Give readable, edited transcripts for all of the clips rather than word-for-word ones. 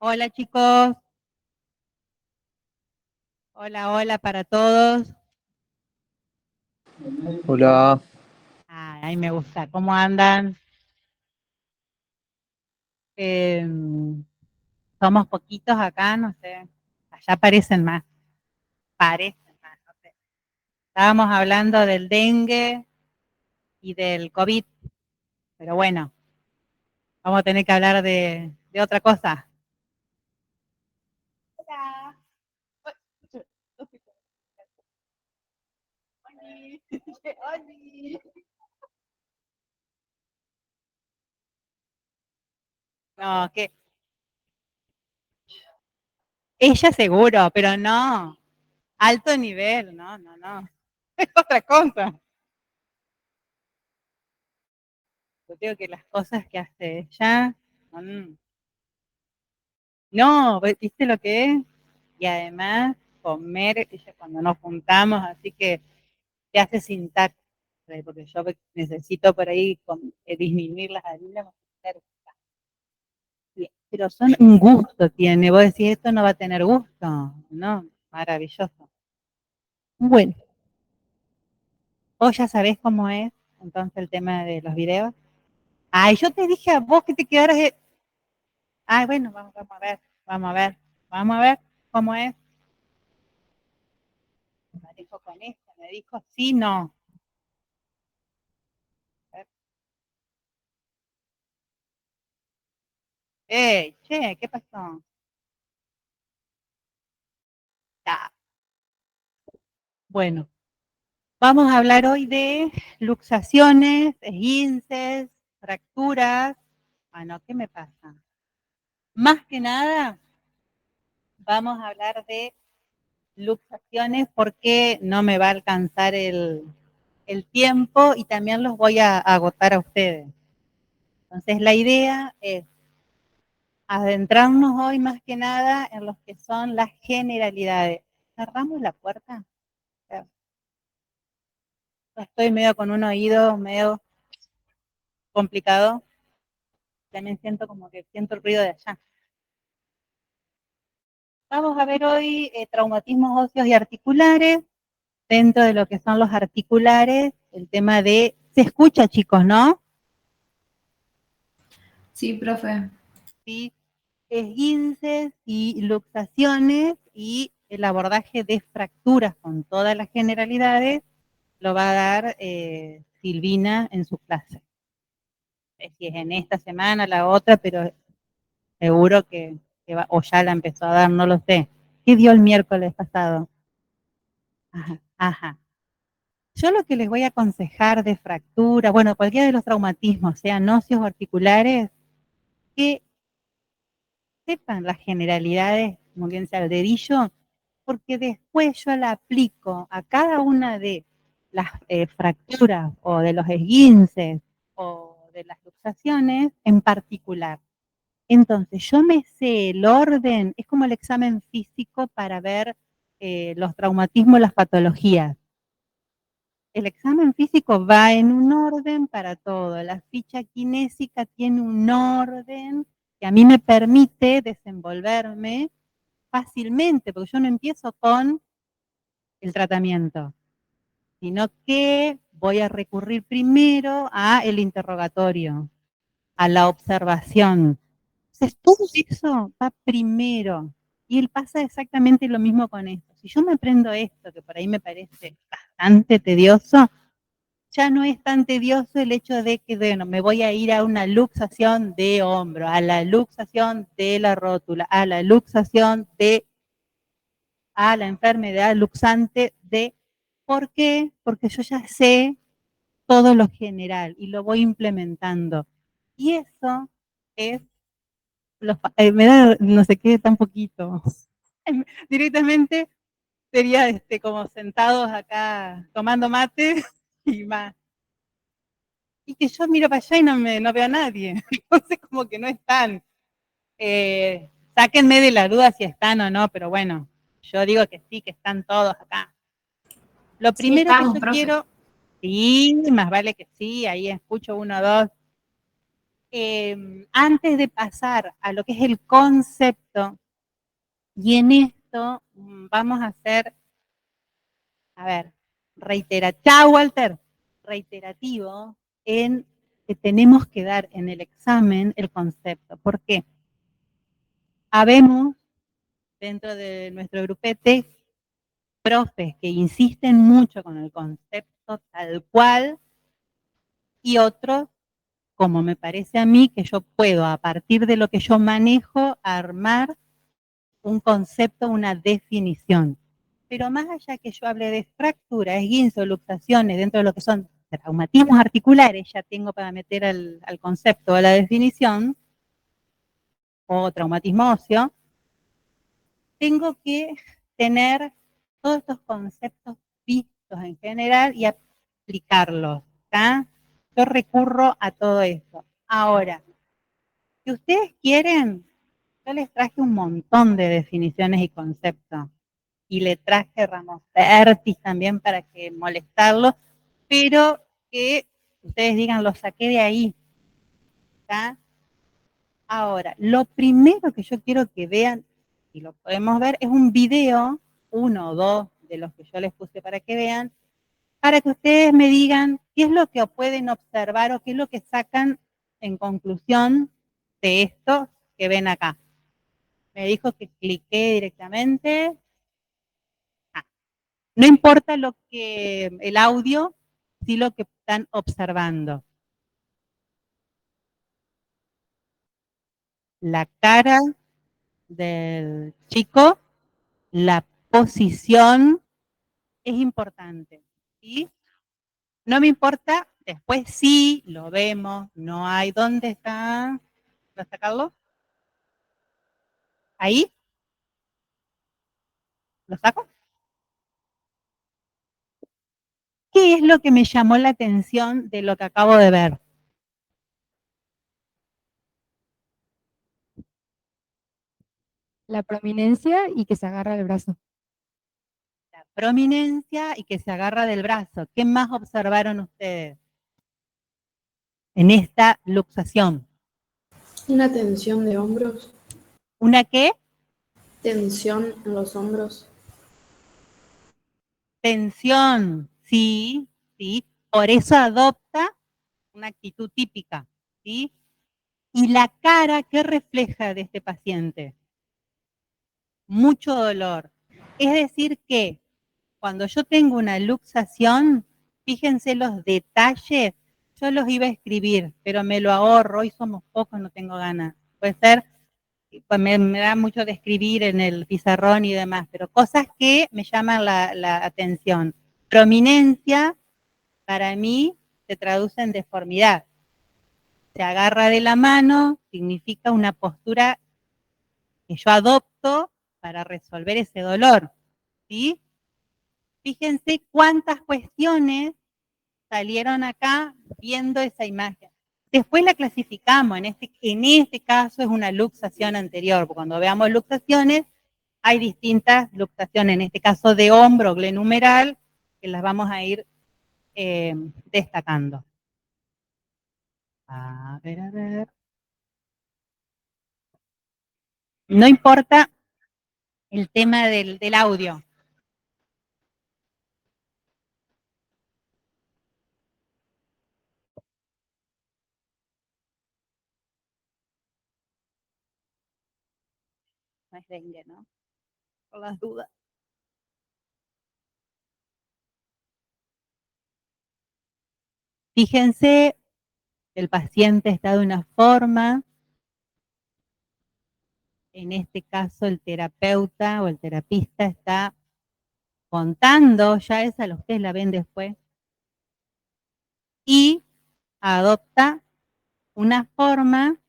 Hola chicos, hola, hola para todos. Hola, Ay, me gusta, ¿cómo andan? Eh, Somos poquitos acá, no sé, allá parecen más, no sé. Estábamos hablando del dengue y del COVID, pero bueno, vamos a tener que hablar de otra cosa. Hola. Oli. Oli. No, que ella seguro, pero no, alto nivel, no, no, no, es otra cosa. Yo digo que las cosas que hace ella son... No, ¿viste lo que es? Y además, comer, ella cuando nos juntamos, así que te hace sin tacto, porque yo necesito por ahí disminuir las harinas. Pero son un gusto tiene. Vos decís, esto no va a tener gusto, ¿no? Maravilloso. Bueno, vos ya sabés cómo es entonces el tema de los videos. Ay, yo te dije a vos que te quedaras. Ay, bueno, vamos a ver, vamos a ver, vamos a ver cómo es. Me dijo con esto, me dijo sí, no. Che, ¿qué pasó? Ah, bueno, vamos a hablar hoy de luxaciones, esguinces, fracturas. Ah, no, ¿qué me pasa? Más que nada, vamos a hablar de luxaciones porque no me va a alcanzar el tiempo y también los voy a agotar a ustedes. Entonces, la idea es adentrarnos hoy más que nada en lo que son las generalidades. ¿Cerramos la puerta? Estoy medio con un oído medio complicado. También siento como que siento el ruido de allá. Vamos a ver hoy traumatismos óseos y articulares. Dentro de lo que son los articulares, el tema de... Se escucha, chicos, ¿no? Sí, profe. Sí, esguinces y luxaciones y el abordaje de fracturas con todas las generalidades lo va a dar Silvina en su clase. Si es en esta semana, la otra, pero seguro que va, o ya la empezó a dar, no lo sé. ¿Qué dio el miércoles pasado? Ajá, ajá. Yo lo que les voy a aconsejar de fractura, bueno, cualquiera de los traumatismos, sean óseos o articulares, que sepan las generalidades, como bien sea el dedillo, porque después yo la aplico a cada una de las fracturas o de los esguinces o de las luxaciones en particular. Entonces, yo me sé el orden, es como el examen físico para ver los traumatismos, las patologías. El examen físico va en un orden para todo. La ficha kinésica tiene un orden que a mí me permite desenvolverme fácilmente, porque yo no empiezo con el tratamiento, sino que voy a recurrir primero a el interrogatorio, a la observación. Entonces, todo eso va primero. Y él pasa exactamente lo mismo con esto. Si yo me aprendo esto, que por ahí me parece bastante tedioso, ya no es tan tedioso el hecho de que, bueno, me voy a ir a una luxación de hombro, a la luxación de la rótula, a la luxación de, a la enfermedad luxante de, ¿por qué? Porque yo ya sé todo lo general y lo voy implementando. Y eso es, me da no sé qué tan poquito. Directamente sería como sentados acá tomando mate y más. Y que yo miro para allá y no veo a nadie. Entonces como que no están. Sáquenme de la duda si están o no, pero bueno, yo digo que sí, que están todos acá. Lo Sí, primero que estamos, yo profe. quiero, sí, más vale que sí, ahí escucho uno, dos. Antes de pasar a lo que es el concepto, y en esto vamos a hacer, a ver, chao Walter, reiterativo en que tenemos que dar en el examen el concepto. ¿Por qué? Habemos dentro de nuestro grupete profes que insisten mucho con el concepto tal cual y otros, como me parece a mí, que yo puedo a partir de lo que yo manejo armar un concepto, una definición. Pero más allá que yo hable de fracturas, esguinces, luxaciones, dentro de lo que son traumatismos articulares, ya tengo para meter al concepto, a la definición, o traumatismo óseo, tengo que tener todos estos conceptos vistos en general y aplicarlos. ¿Tá? Yo recurro a todo esto. Ahora, si ustedes quieren, yo les traje un montón de definiciones y conceptos. Y le traje Ramos Pertis también para que molestarlo, pero que ustedes digan, lo saqué de ahí. ¿Tá? Ahora, lo primero que yo quiero que vean, y lo podemos ver, es un video, uno o dos de los que yo les puse para que vean, para que ustedes me digan qué es lo que pueden observar o qué es lo que sacan en conclusión de esto que ven acá. Me dijo que cliqué directamente. Ah, no importa lo que el audio, sí lo que están observando. La cara del chico, la posición es importante. ¿Sí? No me importa, después sí lo vemos, no hay. ¿Dónde está? ¿Lo está Carlos? ¿Ahí? ¿Lo saco? ¿Qué es lo que me llamó la atención de lo que acabo de ver? La prominencia y que se agarra el brazo. La prominencia y que se agarra del brazo. ¿Qué más observaron ustedes en esta luxación? Una tensión de hombros. ¿Una qué? Tensión en los hombros. Tensión. Sí, sí. Por eso adopta una actitud típica. ¿Sí? ¿Y la cara qué refleja de este paciente? Mucho dolor. Es decir que cuando yo tengo una luxación, fíjense los detalles, yo los iba a escribir, pero me lo ahorro, hoy somos pocos, no tengo ganas. Puede ser, pues me da mucho de escribir en el pizarrón y demás, pero cosas que me llaman la atención. Prominencia, para mí, se traduce en deformidad. Se agarra de la mano, significa una postura que yo adopto para resolver ese dolor. ¿Sí? Fíjense cuántas cuestiones salieron acá viendo esa imagen. Después la clasificamos, en este caso es una luxación anterior, porque cuando veamos luxaciones, hay distintas luxaciones, en este caso de hombro glenumeral, que las vamos a ir destacando. A ver, a ver. No importa el tema del audio. No es dengue, ¿no? Por las dudas. Fíjense, el paciente está de una forma, en este caso el terapeuta o el terapista está contando, ya esa ustedes la ven después, y adopta una forma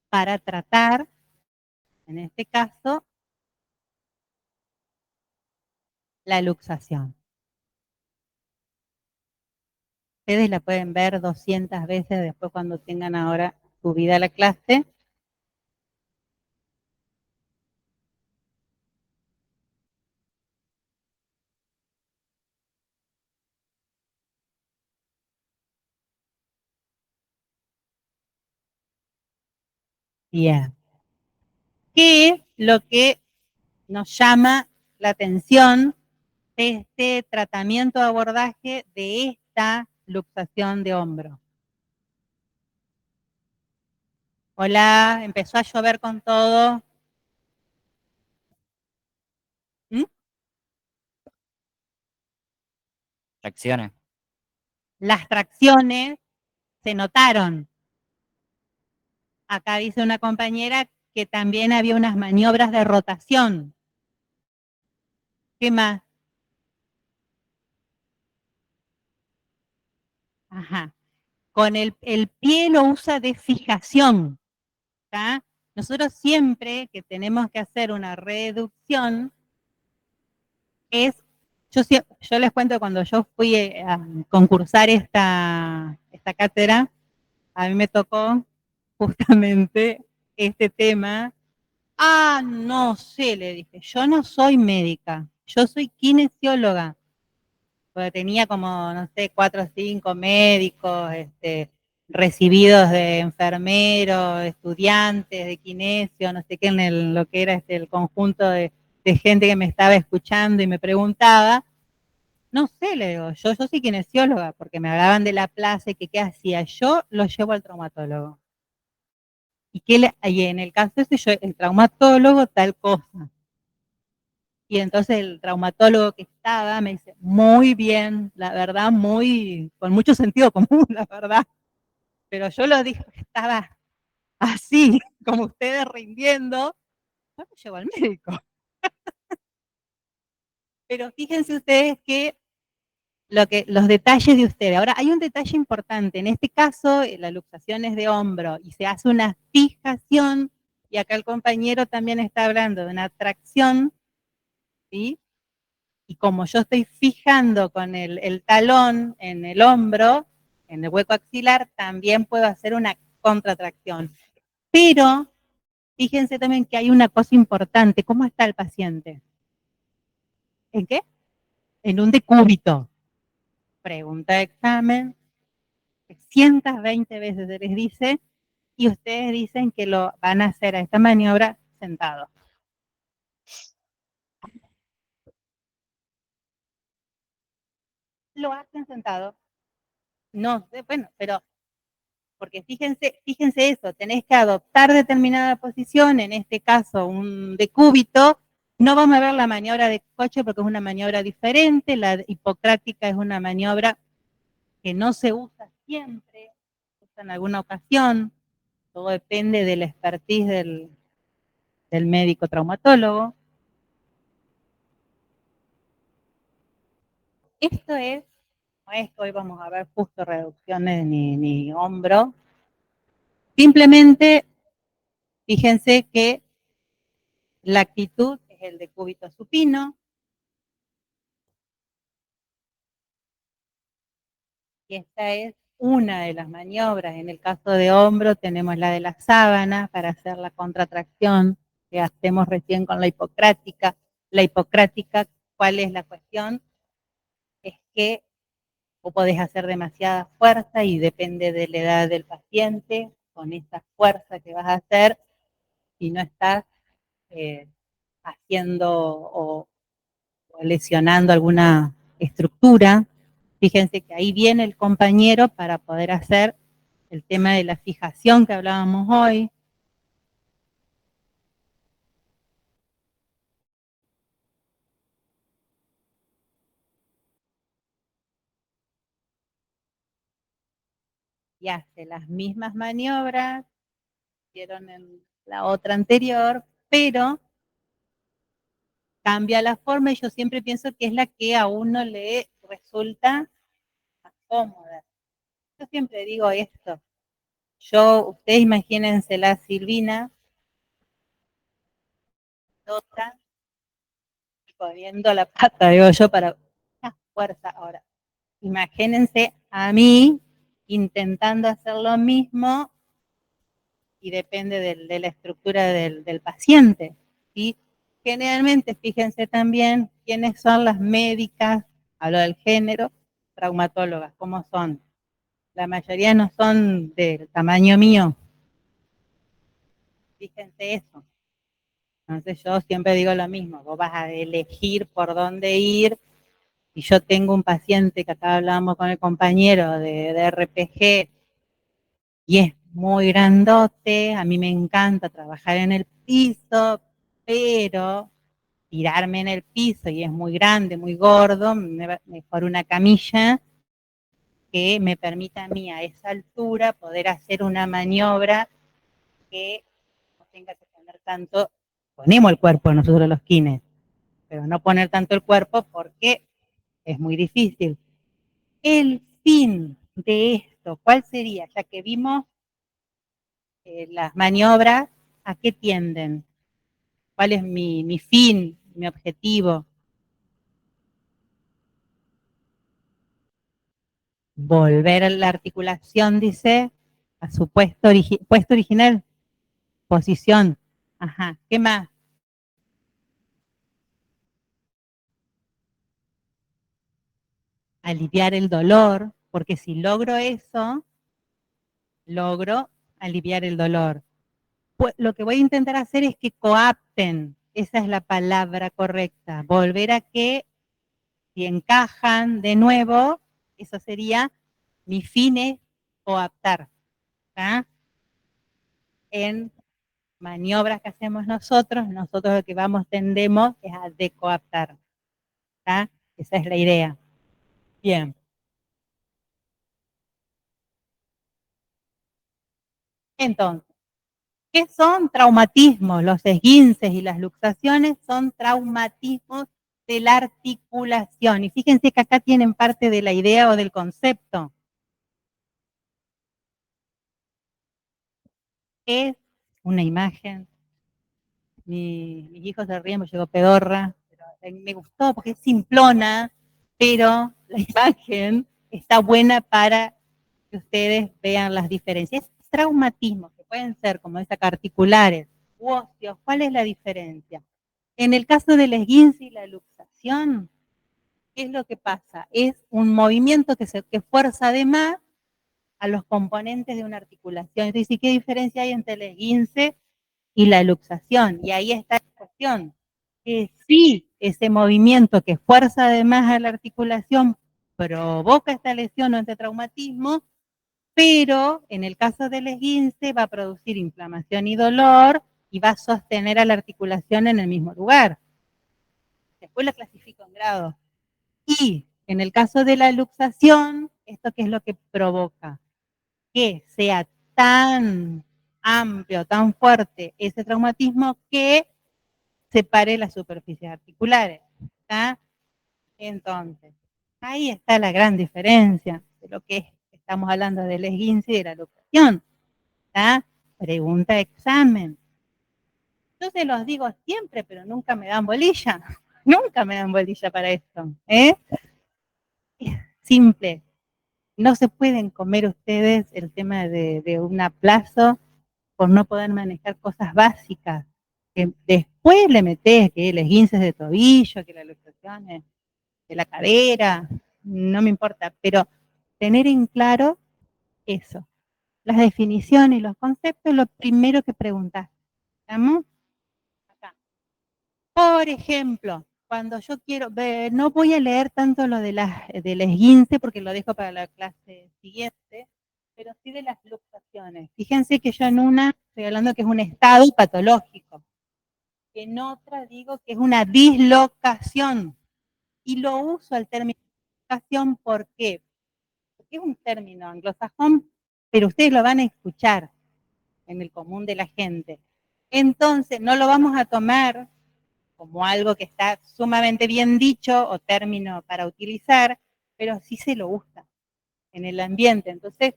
para tratar, en este caso, la luxación. Ustedes la pueden ver 200 veces después cuando tengan ahora subida a la clase. Bien. ¿Qué es lo que nos llama la atención de este tratamiento de abordaje de esta luxación de hombro? Hola, empezó a llover con todo. ¿Mm? Tracciones. Las tracciones se notaron. Acá dice una compañera que también había unas maniobras de rotación. ¿Qué más? Ajá. Con el pie lo usa de fijación. ¿Tá? Nosotros siempre que tenemos que hacer una reducción, yo les cuento cuando yo fui a concursar esta cátedra, a mí me tocó justamente este tema. Ah, no sé, le dije, yo no soy médica, yo soy kinesióloga. Porque tenía como, no sé, 4 o 5 médicos, recibidos de enfermeros, estudiantes de kinesio, no sé qué, lo que era el conjunto de gente que me estaba escuchando y me preguntaba. No sé, le digo, yo soy kinesióloga, porque me hablaban de la plaza y que qué hacía. Yo lo llevo al traumatólogo. Y en el caso ese, el traumatólogo tal cosa. Y entonces el traumatólogo que estaba me dice, muy bien, la verdad, con mucho sentido común, la verdad. Pero yo lo dije que estaba así, como ustedes rindiendo, yo lo llevo al médico. Pero fíjense ustedes que los detalles de ustedes. Ahora, hay un detalle importante. En este caso, la luxación es de hombro y se hace una fijación, y acá el compañero también está hablando de una tracción, ¿sí? Y como yo estoy fijando con el talón en el hombro, en el hueco axilar, también puedo hacer una contratracción. Pero fíjense también que hay una cosa importante. ¿Cómo está el paciente? ¿En qué? En un decúbito. Pregunta de examen, 120 veces se les dice, y ustedes dicen que lo van a hacer a esta maniobra sentados. Lo hacen sentados. No sé, bueno, pero porque fíjense eso, tenés que adoptar determinada posición, en este caso un decúbito. No vamos a ver la maniobra de coche porque es una maniobra diferente, la hipocrática es una maniobra que no se usa siempre, se usa en alguna ocasión, todo depende de la expertise del médico traumatólogo. Esto es, no es que hoy vamos a ver justo reducciones ni hombro, simplemente fíjense que la actitud es el decúbito supino, y esta es una de las maniobras. En el caso de hombro tenemos la de la sábana para hacer la contratracción que hacemos recién con la hipocrática. La hipocrática, ¿cuál es la cuestión? Es que vos podés hacer demasiada fuerza y depende de la edad del paciente, con esa fuerza que vas a hacer, si no estás eh, haciendo o lesionando alguna estructura. Fíjense que ahí viene el compañero para poder hacer el tema de la fijación que hablábamos hoy. Y hace las mismas maniobras que hicieron en la otra anterior, pero cambia la forma, y yo siempre pienso que es la que a uno le resulta más cómoda. Yo siempre digo esto. Ustedes imagínense la Silvina, tota, poniendo la pata, digo yo, para una fuerza. Ahora, imagínense a mí intentando hacer lo mismo, y depende de la estructura del paciente. ¿Sí? Generalmente, fíjense también quiénes son las médicas, hablo del género, traumatólogas, cómo son. La mayoría no son del tamaño mío. Fíjense eso. Entonces yo siempre digo lo mismo, vos vas a elegir por dónde ir. Y yo tengo un paciente que acá hablábamos con el compañero de RPG y es muy grandote, a mí me encanta trabajar en el piso, pero tirarme en el piso y es muy grande, muy gordo, mejor una camilla que me permita a mí a esa altura poder hacer una maniobra que no tenga que poner tanto, ponemos el cuerpo nosotros los kines, pero no poner tanto el cuerpo porque es muy difícil. El fin de esto, ¿cuál sería? Ya que vimos las maniobras, ¿a qué tienden? ¿Cuál es mi fin, mi objetivo? Volver a la articulación, dice, a su puesto original, posición. Ajá, ¿qué más? Aliviar el dolor, porque si logro eso, logro aliviar el dolor. Pues, lo que voy a intentar hacer es que coapten, esa es la palabra correcta, volver a que si encajan de nuevo, eso sería mi fin es coaptar. ¿Ah? En maniobras que hacemos nosotros lo que tendemos es a decoaptar. ¿Ah? Esa es la idea. Bien. Entonces, ¿qué son traumatismos? Los esguinces y las luxaciones son traumatismos de la articulación. Y fíjense que acá tienen parte de la idea o del concepto. Es una imagen. Mis hijos se ríen, me llegó pedorra, pero me gustó porque es simplona, pero la imagen está buena para que ustedes vean las diferencias. Traumatismos que pueden ser, como esa, articulares u óseos. ¿Cuál es la diferencia? En el caso del esguince y la luxación, ¿qué es lo que pasa? Es un movimiento que fuerza de más a los componentes de una articulación. Entonces, ¿qué diferencia hay entre el esguince y la luxación? Y ahí está la cuestión. Que sí, ese movimiento que fuerza de más a la articulación provoca esta lesión o este traumatismo, pero en el caso del esguince va a producir inflamación y dolor y va a sostener a la articulación en el mismo lugar. Después la clasifico en grados. Y en el caso de la luxación, ¿esto qué es lo que provoca? Que sea tan amplio, tan fuerte ese traumatismo que separe las superficies articulares. ¿Está? Entonces, ahí está la gran diferencia de lo que estamos hablando del esguince y de la luxación. ¿Está? Pregunta de examen. Yo se los digo siempre, pero nunca me dan bolilla. Nunca me dan bolilla para esto. ¿Eh? Simple. No se pueden comer ustedes el tema de un aplazo por no poder manejar cosas básicas. Que después le metés que los esguinces de tobillo, que las luxaciones de la cadera, no me importa, pero tener en claro eso. Las definiciones y los conceptos, lo primero que preguntas. ¿Estamos? Acá. Por ejemplo, cuando yo quiero, no voy a leer tanto lo de del esguince porque lo dejo para la clase siguiente, pero sí de las luxaciones. Fíjense que yo en una estoy hablando que es un estado patológico. En otra digo que es una dislocación. Y lo uso al término dislocación, ¿por qué? Porque es un término anglosajón, pero ustedes lo van a escuchar en el común de la gente. Entonces, no lo vamos a tomar como algo que está sumamente bien dicho o término para utilizar, pero sí se lo usa en el ambiente. Entonces,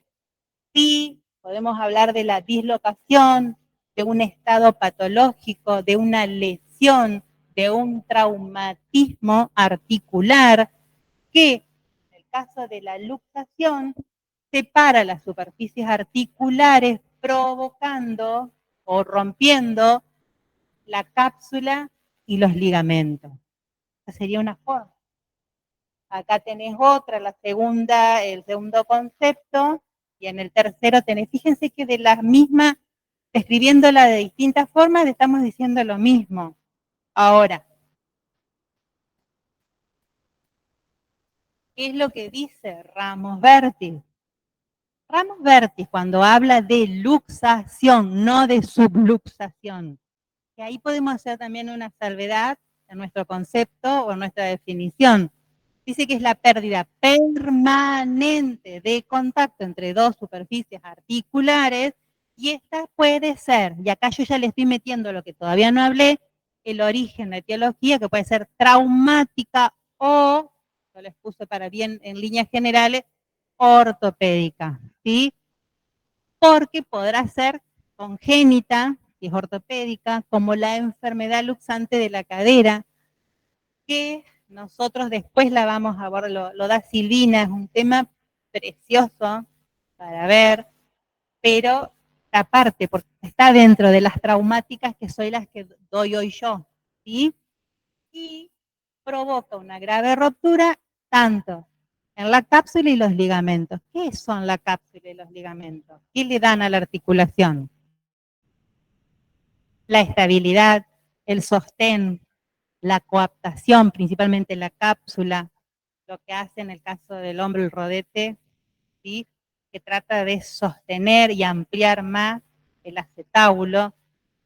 sí podemos hablar de la dislocación, de un estado patológico, de una lesión, de un traumatismo articular que, en el caso de la luxación, separa las superficies articulares provocando o rompiendo la cápsula y los ligamentos. Esa sería una forma. Acá tenés otra, la segunda, el segundo concepto, y en el tercero tenés, fíjense que de la misma describiéndola de distintas formas, estamos diciendo lo mismo. Ahora, ¿qué es lo que dice Ramos Bertis? Ramos Bertis, cuando habla de luxación, no de subluxación, que ahí podemos hacer también una salvedad en nuestro concepto o en nuestra definición. Dice que es la pérdida permanente de contacto entre dos superficies articulares y esta puede ser, y acá yo ya le estoy metiendo lo que todavía no hablé, el origen, la etiología, que puede ser traumática o, yo les puse para bien en líneas generales, ortopédica, ¿sí? Porque podrá ser congénita, si es ortopédica, como la enfermedad luxante de la cadera, que nosotros después la vamos a abordar, lo da Silvina, es un tema precioso para ver, pero aparte, porque está dentro de las traumáticas que soy las que doy hoy yo, ¿sí? Y provoca una grave ruptura tanto en la cápsula y los ligamentos. ¿Qué son la cápsula y los ligamentos? ¿Qué le dan a la articulación? La estabilidad, el sostén, la coaptación, principalmente la cápsula, lo que hace en el caso del hombro el rodete, ¿sí? Que trata de sostener y ampliar más el acetábulo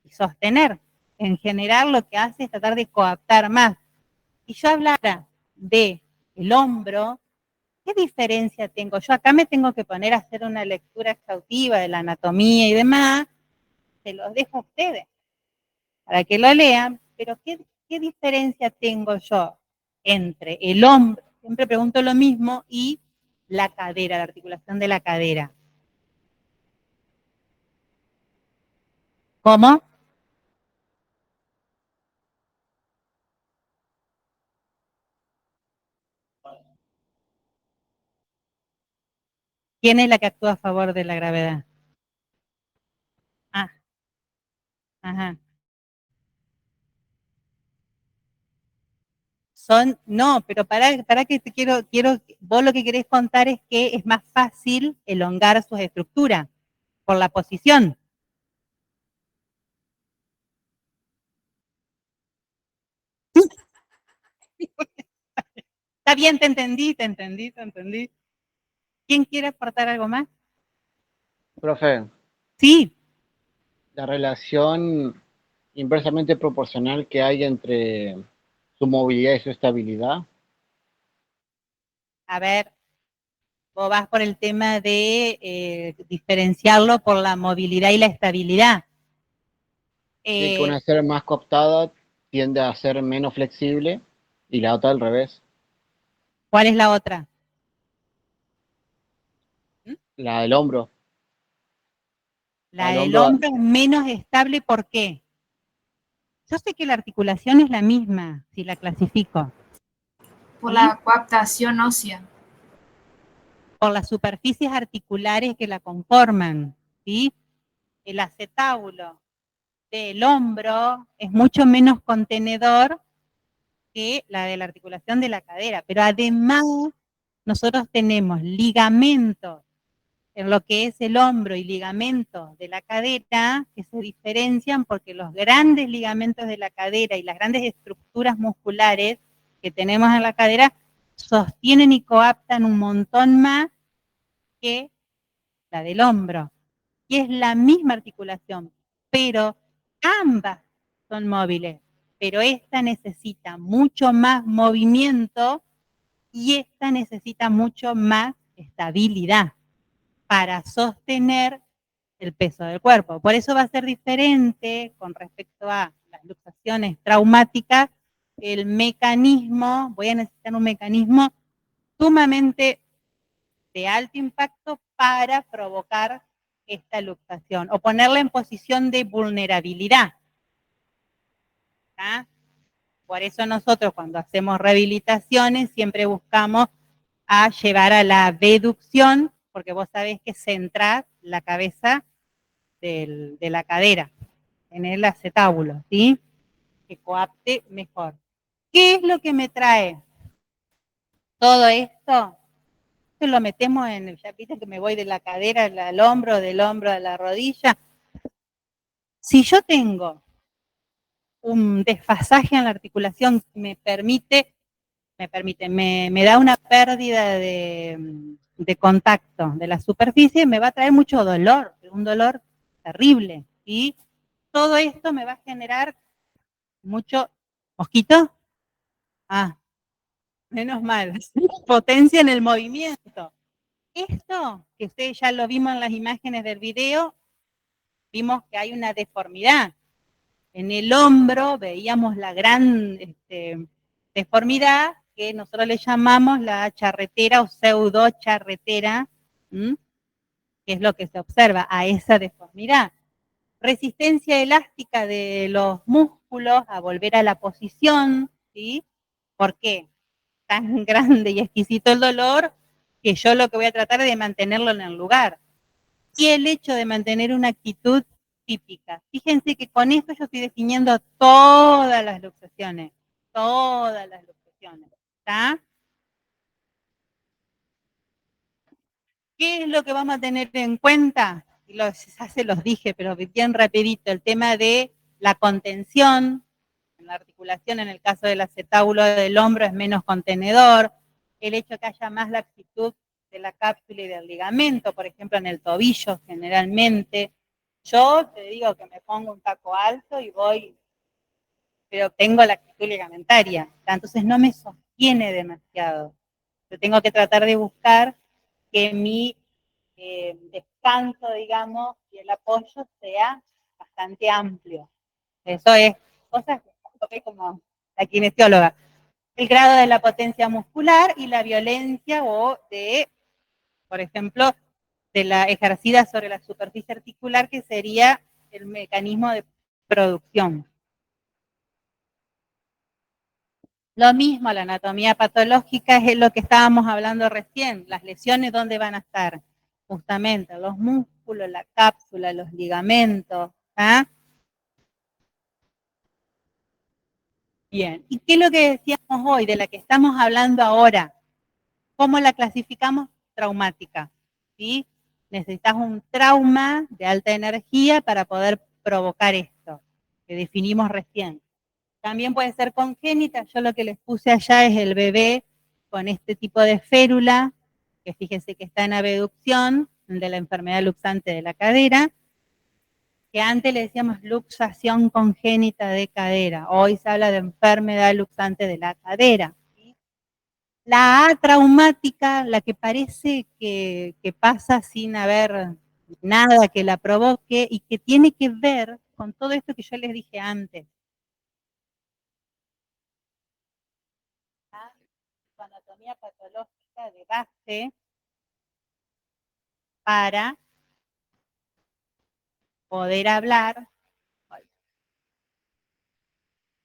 y sostener. En general lo que hace es tratar de coaptar más. Y yo hablara de el hombro, ¿qué diferencia tengo? Yo acá me tengo que poner a hacer una lectura exhaustiva de la anatomía y demás, se los dejo a ustedes para que lo lean, pero ¿qué diferencia tengo yo entre el hombro, siempre pregunto lo mismo, y la cadera, la articulación de la cadera? ¿Cómo? ¿Quién es la que actúa a favor de la gravedad? Ah, ajá. No, pero para que te quiero, vos lo que querés contar es que es más fácil elongar sus estructuras por la posición. Está bien, te entendí. ¿Quién quiere aportar algo más? Profe, Sí, la relación inversamente proporcional que hay entre su movilidad y su estabilidad. a ver, vos vas por el tema de diferenciarlo por la movilidad y la estabilidad. Sí, que una ser más cooptada tiende a ser menos flexible y la otra al revés. ¿Cuál es la otra? La del hombro. La Al del hombro, hombro es menos estable, ¿por qué? Yo sé que la articulación es la misma, si la clasifico, Por ¿sí? la coaptación ósea. Por las superficies articulares que la conforman, ¿sí? El acetábulo del hombro es mucho menos contenedor que la de la articulación de la cadera, pero además nosotros tenemos ligamentos en lo que es el hombro y ligamentos de la cadera que se diferencian porque los grandes ligamentos de la cadera y las grandes estructuras musculares que tenemos en la cadera sostienen y coaptan un montón más que la del hombro. Y es la misma articulación, pero ambas son móviles, pero esta necesita mucho más movimiento y esta necesita mucho más estabilidad para sostener el peso del cuerpo. Por eso va a ser diferente con respecto a las luxaciones traumáticas, el mecanismo, voy a necesitar un mecanismo sumamente de alto impacto para provocar esta luxación o ponerla en posición de vulnerabilidad. ¿Ah? Por eso nosotros cuando hacemos rehabilitaciones siempre buscamos a llevar a la abducción, porque vos sabés que centrás la cabeza de la cadera en el acetábulo, ¿sí? Que coapte mejor. ¿Qué es lo que me trae todo esto? Esto lo metemos en el, ya viste que me voy de la cadera al hombro, del hombro a la rodilla. Si yo tengo un desfasaje en la articulación que me da una pérdida de contacto de la superficie, me va a traer mucho dolor, un dolor terrible. Y todo esto me va a generar mucho... ¿Mosquito? Ah, menos mal. Potencia en el movimiento. Esto, que ustedes ya lo vimos en las imágenes del video, vimos que hay una deformidad. En el hombro veíamos la gran deformidad que nosotros le llamamos la charretera o pseudo charretera, que es lo que se observa a esa deformidad. Resistencia elástica de los músculos a volver a la posición, ¿sí? ¿Por qué? Tan grande y exquisito el dolor que yo lo que voy a tratar es de mantenerlo en el lugar. Y el hecho de mantener una actitud típica. Fíjense que con esto yo estoy definiendo todas las luxaciones. Todas las luxaciones. ¿Está? ¿Qué es lo que vamos a tener en cuenta? Ya se los dije, pero bien rapidito. El tema de la contención en la articulación, en el caso del acetábulo del hombro, es menos contenedor. El hecho de que haya más laxitud de la cápsula y del ligamento, por ejemplo, en el tobillo generalmente. Yo te digo que me pongo un taco alto y voy, pero tengo laxitud ligamentaria, entonces no me sostiene demasiado. Yo tengo que tratar de buscar que mi descanso, digamos, y el apoyo sea bastante amplio. Eso es cosas que toqué como la kinesióloga. El grado de la potencia muscular y la violencia o de, por ejemplo, de la ejercida sobre la superficie articular, que sería el mecanismo de producción. Lo mismo, la anatomía patológica es lo que estábamos hablando recién. Las lesiones, ¿dónde van a estar? Justamente los músculos, la cápsula, los ligamentos. ¿Ah? Bien, ¿y qué es lo que decíamos hoy, de la que estamos hablando ahora? ¿Cómo la clasificamos? Traumática. ¿Sí? Necesitas un trauma de alta energía para poder provocar esto, que definimos recién. También puede ser congénita. Yo lo que les puse allá es el bebé con este tipo de férula, que fíjense que está en abducción de la enfermedad luxante de la cadera, que antes le decíamos luxación congénita de cadera. Hoy se habla de enfermedad luxante de la cadera. La atraumática, la que parece que pasa sin haber nada que la provoque y que tiene que ver con todo esto que yo les dije antes. La anatomía patológica de base para poder hablar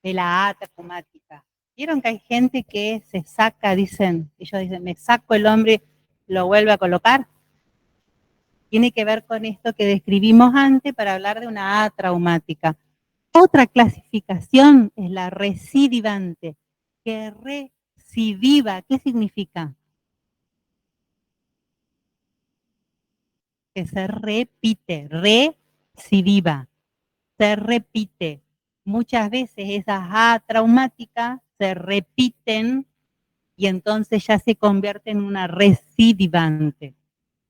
de la atraumática. ¿Vieron que hay gente que se saca, ellos dicen, me saco el hombre, lo vuelve a colocar? Tiene que ver con esto que describimos antes para hablar de una atraumática. Otra clasificación es la recidivante. Que recidiva, ¿qué significa? Que se repite, recidiva, se repite. Muchas veces esas atraumáticas se repiten y entonces ya se convierte en una recidivante.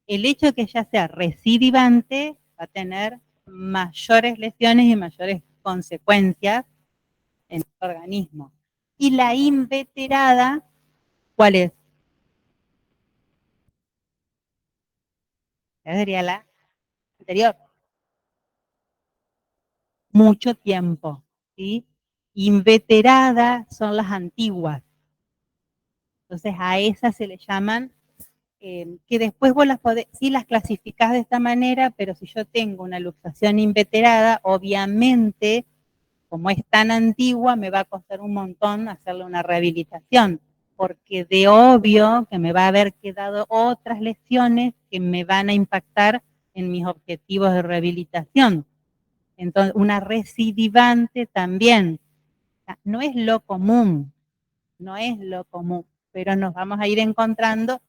El hecho de que ya sea recidivante va a tener mayores lesiones y mayores consecuencias en el organismo. Y la inveterada, ¿cuál es? Esa sería la anterior. Mucho tiempo, ¿sí? Inveteradas son las antiguas. Entonces a esas se le llaman, que después vos sí las clasificás de esta manera, pero si yo tengo una luxación inveterada, obviamente, como es tan antigua, me va a costar un montón hacerle una rehabilitación, porque de obvio que me va a haber quedado otras lesiones que me van a impactar en mis objetivos de rehabilitación. Entonces, una recidivante también. No es lo común, no es lo común, pero nos vamos a ir encontrando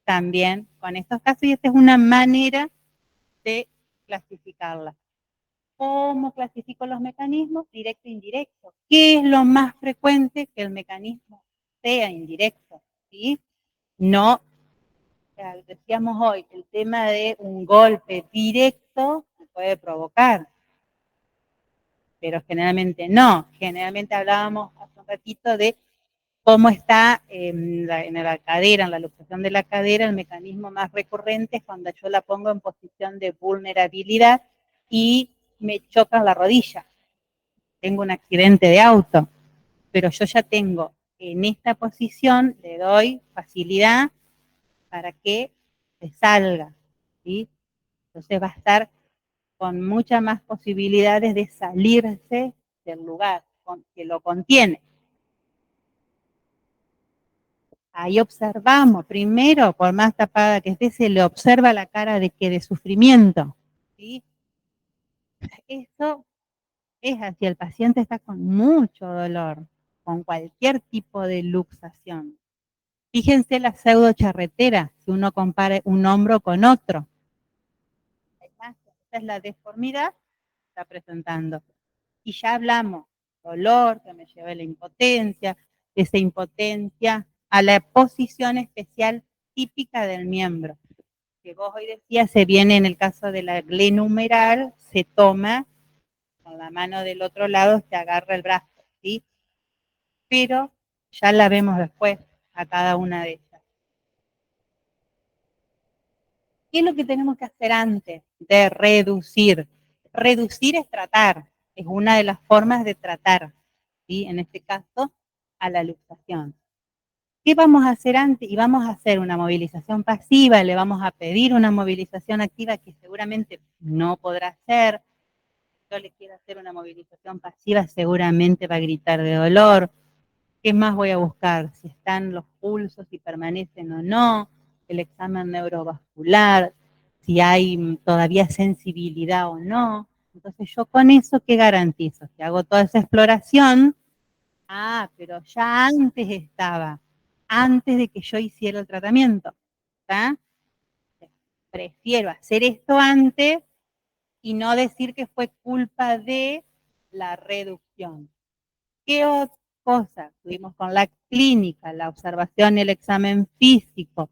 también con estos casos y esta es una manera de clasificarla. ¿Cómo clasifico los mecanismos? Directo e indirecto. ¿Qué es lo más frecuente? Que el mecanismo sea indirecto, ¿sí? No, decíamos hoy, el tema de un golpe directo puede provocar, pero generalmente no. Generalmente hablábamos hace un ratito de cómo está en la cadera, en la luxación de la cadera, el mecanismo más recurrente es cuando yo la pongo en posición de vulnerabilidad y me choca la rodilla. Tengo un accidente de auto, pero yo ya tengo en esta posición, le doy facilidad para que se salga, ¿sí? Entonces va a estar con muchas más posibilidades de salirse del lugar que lo contiene. Ahí observamos, primero, por más tapada que esté, se le observa la cara de que de sufrimiento, ¿sí? Eso es así, el paciente está con mucho dolor, con cualquier tipo de luxación. Fíjense la pseudocharretera, si uno compara un hombro con otro. Esa es la deformidad que está presentando. Y ya hablamos, dolor, que me lleva a la impotencia, esa impotencia a la posición especial típica del miembro. Que vos hoy decías, se viene en el caso de la glenumeral, se toma con la mano del otro lado, se agarra el brazo, ¿sí? Pero ya la vemos después a cada una de ellas. ¿Qué es lo que tenemos que hacer antes de reducir? Reducir es tratar, es una de las formas de tratar, ¿sí? En este caso, a la luxación. ¿Qué vamos a hacer antes? Y vamos a hacer una movilización pasiva, le vamos a pedir una movilización activa que seguramente no podrá hacer. Yo le quiero hacer una movilización pasiva, seguramente va a gritar de dolor. ¿Qué más voy a buscar? Si están los pulsos, si permanecen o no, el examen neurovascular, si hay todavía sensibilidad o no. Entonces yo con eso, ¿qué garantizo? Si hago toda esa exploración, pero ya antes estaba, antes de que yo hiciera el tratamiento, ¿está? Prefiero hacer esto antes y no decir que fue culpa de la reducción. ¿Qué otra cosa? Tuvimos con la clínica, la observación y el examen físico.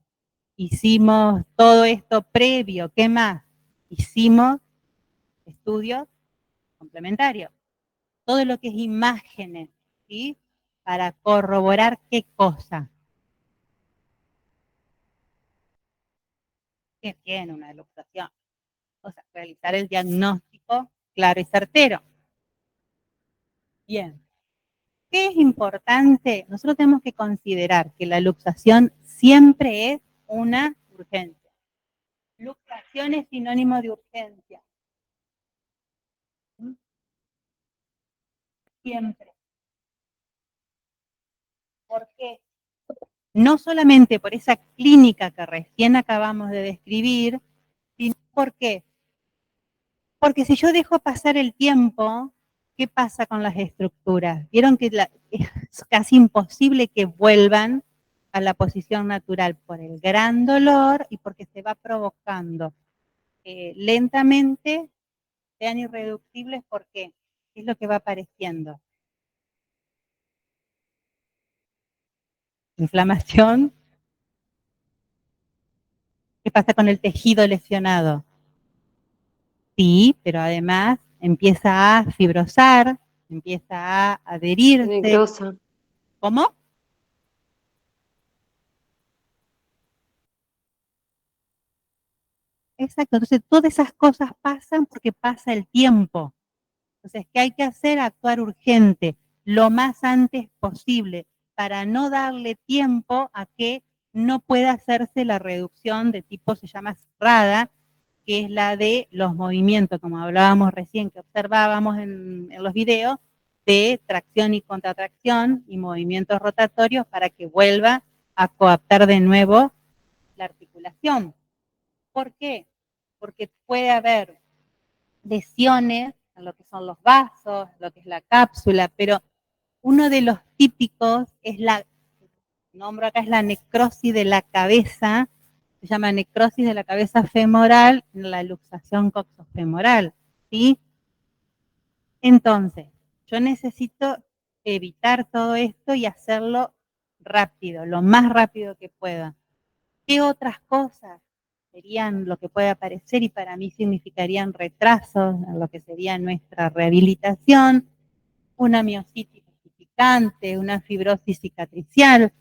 Hicimos todo esto previo. ¿Qué más? Hicimos estudios complementarios. Todo lo que es imágenes, ¿sí? Para corroborar qué cosa. ¿Qué tiene una luxación? O sea, realizar el diagnóstico claro y certero. Bien. ¿Qué es importante? Nosotros tenemos que considerar que la luxación siempre es una urgencia. Luxación es sinónimo de urgencia. Siempre. ¿Por qué? No solamente por esa clínica que recién acabamos de describir, sino ¿por qué? Porque si yo dejo pasar el tiempo, ¿qué pasa con las estructuras? Vieron que es casi imposible que vuelvan a la posición natural por el gran dolor y porque se va provocando lentamente, sean irreductibles. ¿Por qué? ¿Qué es lo que va apareciendo? Inflamación. ¿Qué pasa con el tejido lesionado? Sí, pero además empieza a fibrosar, empieza a adherirse. Necrosa. ¿Cómo? Exacto, entonces todas esas cosas pasan porque pasa el tiempo. Entonces, ¿qué hay que hacer? Actuar urgente, lo más antes posible, para no darle tiempo a que no pueda hacerse la reducción de tipo, se llama cerrada, que es la de los movimientos, como hablábamos recién, que observábamos en los videos, de tracción y contratracción y movimientos rotatorios para que vuelva a coaptar de nuevo la articulación. ¿Por qué? Porque puede haber lesiones en lo que son los vasos, lo que es la cápsula, pero uno de los típicos es nombro acá, es la necrosis de la cabeza, se llama necrosis de la cabeza femoral en la luxación coxofemoral, ¿sí? Entonces, yo necesito evitar todo esto y hacerlo rápido, lo más rápido que pueda. ¿Qué otras cosas serían lo que puede aparecer y para mí significarían retrasos en lo que sería nuestra rehabilitación? Una miositis calcificante, una fibrosis cicatricial.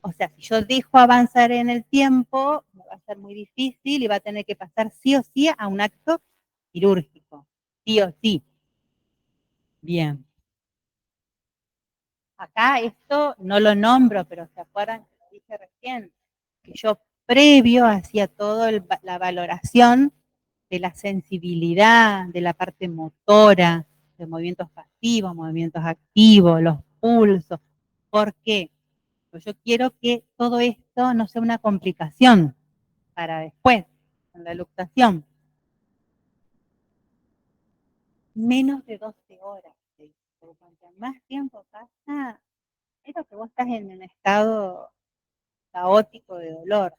O sea, si yo dejo avanzar en el tiempo, me va a ser muy difícil y va a tener que pasar sí o sí a un acto quirúrgico. Sí o sí. Bien. Acá esto no lo nombro, pero ¿se acuerdan que lo dije recién? Que yo previo hacía toda la valoración de la sensibilidad, de la parte motora, de movimientos pasivos, movimientos activos, los pulsos. ¿Por qué? Pues yo quiero que todo esto no sea una complicación para después, en la luxación. Menos de 12 horas. Porque cuanto más tiempo pasa, es que vos estás en un estado caótico de dolor.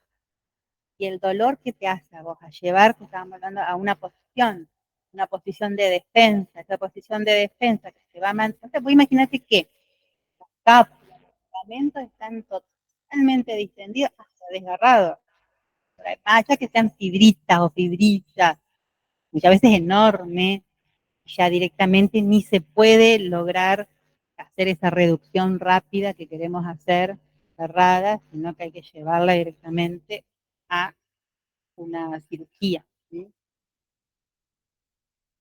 Y el dolor que te hace a vos a llevar, que estábamos hablando, a una posición de defensa, esa posición de defensa que se va a mantener. Vos imaginate que los cápsulas, los filamentos están totalmente distendidos hasta desgarrados. Más allá que sean fibritas o fibrillas, muchas veces enormes, ya directamente ni se puede lograr hacer esa reducción rápida que queremos hacer cerrada, sino que hay que llevarla directamente a una cirugía.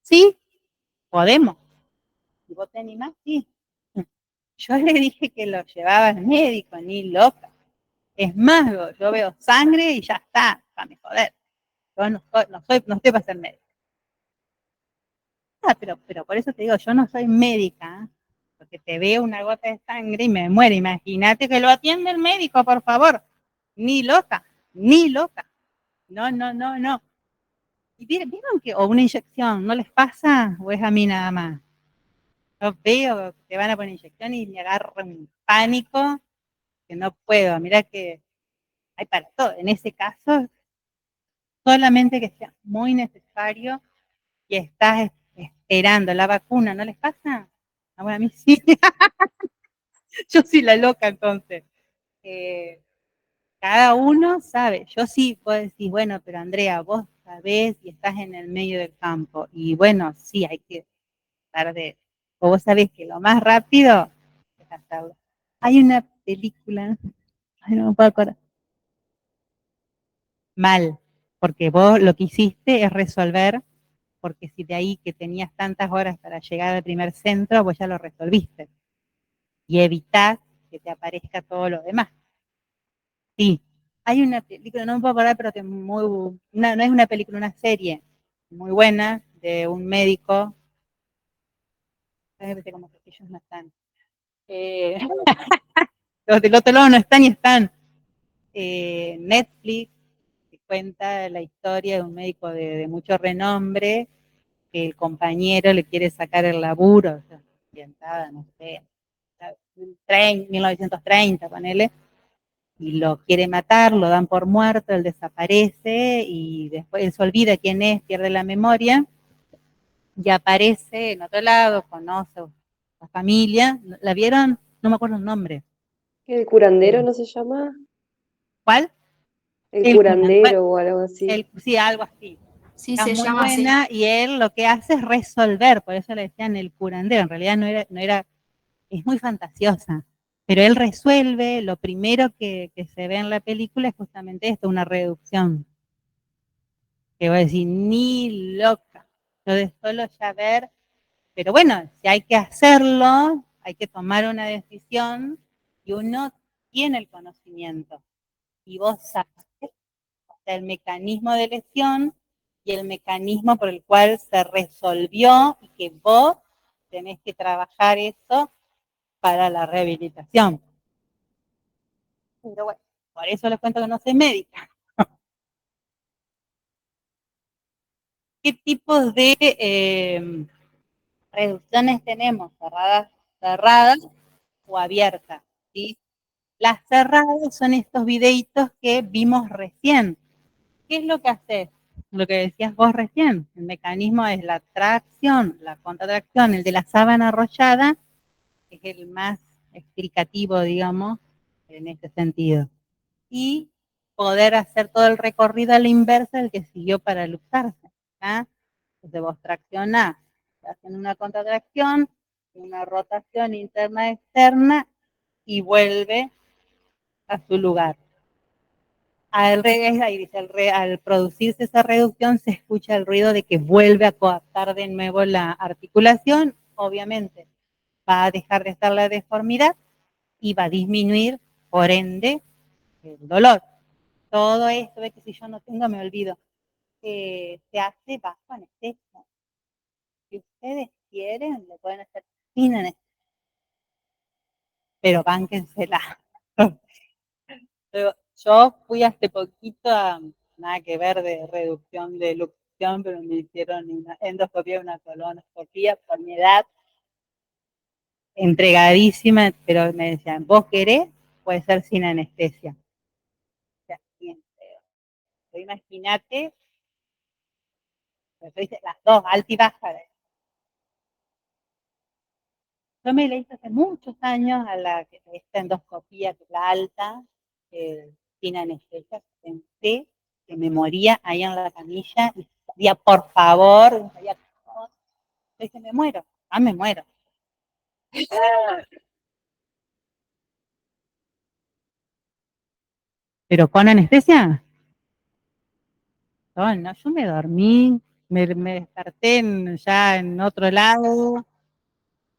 Sí, podemos. Si vos te animás, sí. Yo le dije que lo llevaba al médico, ni loca. Es más, yo veo sangre y ya está, para me joder. Yo no estoy para ser médico. Ah, pero por eso te digo, yo no soy médica, porque te veo una gota de sangre y me muero. Imagínate que lo atiende el médico, por favor. Ni loca, ni loca. No, no, no, no. ¿Y vieron que o una inyección no les pasa o es a mí nada más? Yo veo que te van a poner inyección y me agarro un pánico que no puedo. Mira que hay para todo. En ese caso, solamente que sea muy necesario y estás esperando la vacuna, ¿no les pasa? Ah, bueno, a mí sí. Yo soy la loca entonces. Eh, cada uno sabe. Yo sí puedo decir, bueno, pero Andrea, vos sabés y estás en el medio del campo. Y bueno, sí, hay que tratar de... O vos sabés que lo más rápido es hacerlo. Hay una película, ay, no me puedo acordar. Mal, porque vos lo que hiciste es resolver, porque si de ahí que tenías tantas horas para llegar al primer centro, vos ya lo resolviste. Y evitás que te aparezca todo lo demás. Sí, hay una película, no me puedo acordar, pero que es muy, no es una película, una serie muy buena de un médico. Como que ellos no están. Los del otro lado no están y están. Netflix, que cuenta la historia de un médico de mucho renombre, que el compañero le quiere sacar el laburo, o sea, ambientada, no sé, 1930, ponele, y lo quiere matar, lo dan por muerto, él desaparece y después él se olvida quién es, pierde la memoria y aparece en otro lado, conoce a la familia. ¿La vieron? No me acuerdo el nombre. ¿El curandero no se llama? ¿Cuál? El El curandero. curandero o algo así. Sí, algo así. Sí, Está se muy llama así. buena y él lo que hace es resolver, por eso le decían el curandero, en realidad no era, es muy fantasiosa, pero él resuelve, lo primero que se ve en la película es justamente esto, una reducción. Que voy a decir, ni loca. Yo de solo ya ver, pero bueno, si hay que hacerlo, hay que tomar una decisión y uno tiene el conocimiento y vos sabés el mecanismo de lesión y el mecanismo por el cual se resolvió y que vos tenés que trabajar eso para la rehabilitación. Pero bueno, por eso les cuento que no soy médica. ¿Qué tipos de reducciones tenemos? Cerradas o abiertas. ¿Sí? Las cerradas son estos videitos que vimos recién. ¿Qué es lo que haces? lo que decías vos recién, el mecanismo es la tracción, la contracción, el de la sábana arrollada, es el más explicativo, digamos, en este sentido. Y poder hacer todo el recorrido a la inversa del que siguió para luxarse. ¿Ah? Entonces vos traccionás, hacen una contracción, una rotación interna-externa y vuelve a su lugar. Al revés, ahí dice, al producirse esa reducción se escucha el ruido de que vuelve a coaptar de nuevo la articulación. Obviamente va a dejar de estar la deformidad y va a disminuir, por ende, el dolor. Todo esto, ve que si yo no tengo, me olvido, se hace bajo anestesia. Si ustedes quieren, le pueden hacer sin anestesia, pero bánquensela. Yo fui hace poquito a, nada que ver de reducción de luxación, pero me hicieron una endoscopía, una colonoscopía por mi edad, entregadísima, pero me decían, ¿vos querés? Puede ser sin anestesia. O sea, imagínate, las dos, alta y baja. Yo me la hice hace muchos años a esta endoscopía, que es la alta, sin anestesia. Pensé que me moría ahí en la camilla y sabía, por favor, sabía, dije, me muero, me muero. ¿Pero con anestesia? No, no, yo me dormí, me desperté ya en otro lado,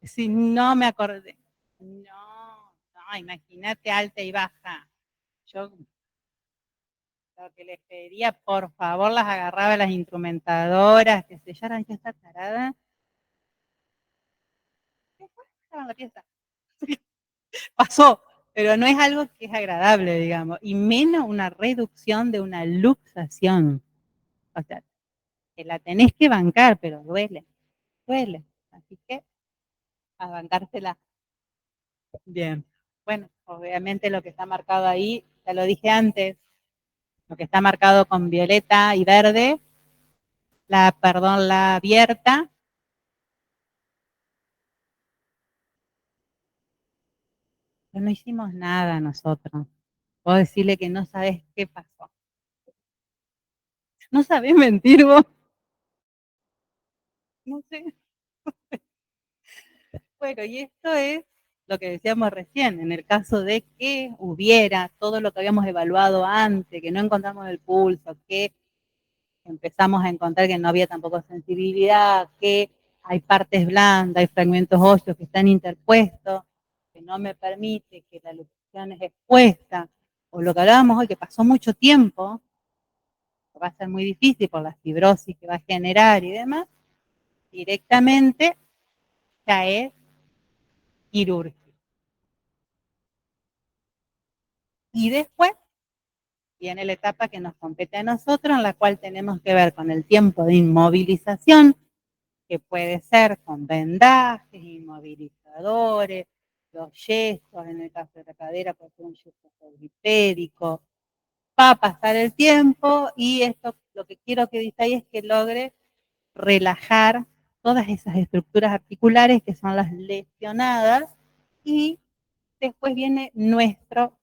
si no me acordé. No, no, imagínate alta y baja. Yo lo que les pedía, por favor, las agarraba las instrumentadoras, que sellaran que esta tarada. Estaban la pieza. Pasó, pero no es algo que es agradable, digamos, y menos una reducción de una luxación. O sea, que la tenés que bancar, pero duele, duele. Así que a bancársela. Bien. Bueno, obviamente lo que está marcado ahí, ya lo dije antes, lo que está marcado con violeta y verde, la abierta, pero no hicimos nada nosotros. Puedo decirle que no sabes qué pasó. No sabés mentir vos. No sé. Bueno, y esto es lo que decíamos recién, en el caso de que hubiera todo lo que habíamos evaluado antes, que no encontramos el pulso, que empezamos a encontrar que no había tampoco sensibilidad, que hay partes blandas, hay fragmentos óseos que están interpuestos, que no me permite que la luxación es expuesta, o lo que hablábamos hoy, que pasó mucho tiempo, va a ser muy difícil por la fibrosis que va a generar y demás, directamente ya es quirúrgico. Y después viene la etapa que nos compete a nosotros, en la cual tenemos que ver con el tiempo de inmovilización, que puede ser con vendajes, inmovilizadores, los yesos, en el caso de la cadera puede ser un yeso cuadripédico. Va a pasar el tiempo y esto lo que quiero que dice ahí es que logre relajar todas esas estructuras articulares que son las lesionadas y después viene nuestro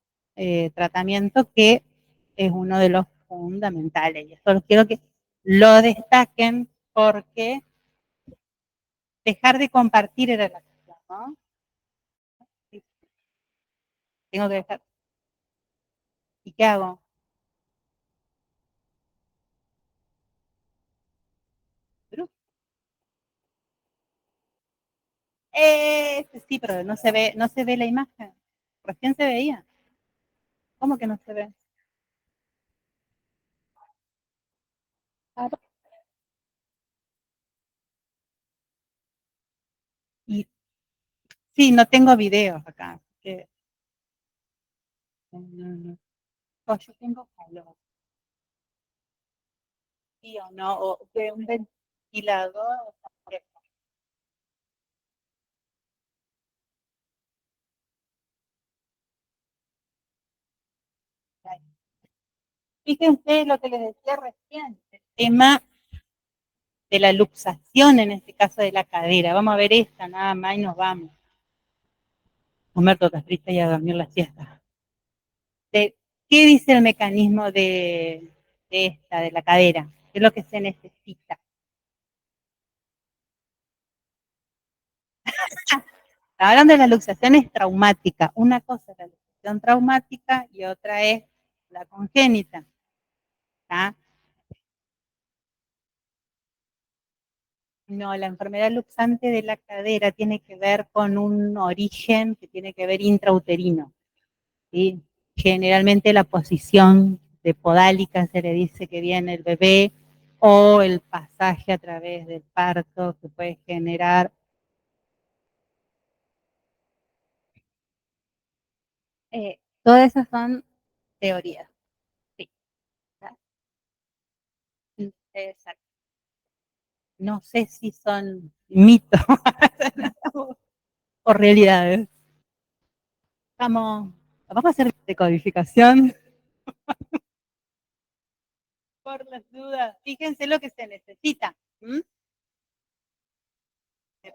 tratamiento que es uno de los fundamentales. Y esto quiero que lo destaquen porque dejar de compartir era la cuestión, ¿no? Sí, tengo que dejar. ¿Y qué hago? Sí, pero no se ve la imagen. Recién se veía. ¿Cómo que no se ve? Y sí, no tengo videos acá. Que, oh, yo tengo calor. Sí o no, o de un ventilador. Fíjense lo que les decía recién, tema de la luxación, en este caso de la cadera. Vamos a ver esta nada más y nos vamos. Comer tortas fritas y a dormir la siesta. ¿Qué dice el mecanismo de esta, de la cadera? ¿Qué es lo que se necesita? Hablando de las luxaciones traumáticas. Una cosa es la luxación traumática y otra es la congénita. ¿Tá? No, la enfermedad luxante de la cadera tiene que ver con un origen que tiene que ver intrauterino. ¿Sí? Generalmente la posición de podálica se le dice que viene el bebé o el pasaje a través del parto que puede generar todas esas son teorías. Sí. Exacto. No sé si son mitos o realidades. Vamos a hacer decodificación. Por las dudas, fíjense lo que se necesita. Me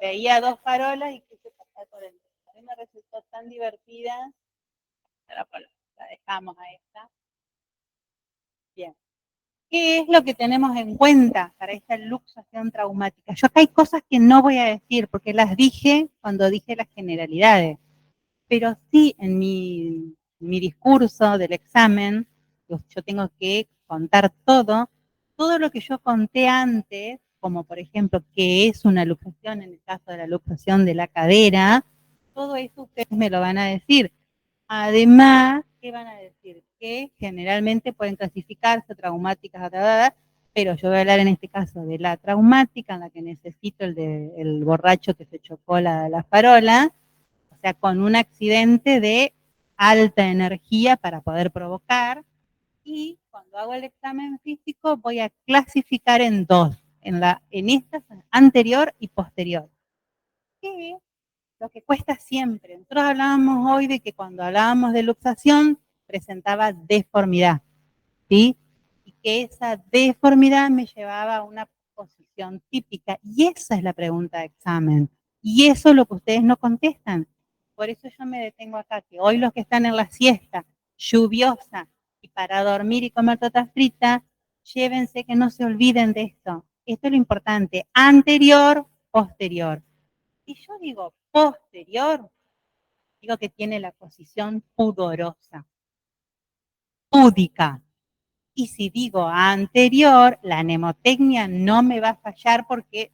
veía 2 farolas y quise pasar por el. A mí me resultó tan divertida. La dejamos a esta. Bien. ¿Qué es lo que tenemos en cuenta para esta luxación traumática? Yo acá hay cosas que no voy a decir porque las dije cuando dije las generalidades, pero sí en mi discurso del examen, yo tengo que contar todo lo que yo conté antes, como por ejemplo qué es una luxación en el caso de la luxación de la cadera, todo eso ustedes me lo van a decir. Además, ¿qué van a decir? Que generalmente pueden clasificarse traumáticas, pero yo voy a hablar en este caso de la traumática, en la que necesito el borracho que se chocó la farola, o sea, con un accidente de alta energía para poder provocar, y cuando hago el examen físico voy a clasificar en 2, en esta anterior y posterior. ¿Qué es lo que cuesta siempre? Nosotros hablábamos hoy de que cuando hablábamos de luxación presentaba deformidad, ¿sí? Y que esa deformidad me llevaba a una posición típica, y esa es la pregunta de examen, y eso es lo que ustedes no contestan. Por eso yo me detengo acá, que hoy los que están en la siesta lluviosa y para dormir y comer tortas fritas, llévense que no se olviden de esto. Esto es lo importante, anterior, posterior. Si yo digo posterior, digo que tiene la posición pudorosa, púdica. Y si digo anterior, la mnemotecnia no me va a fallar porque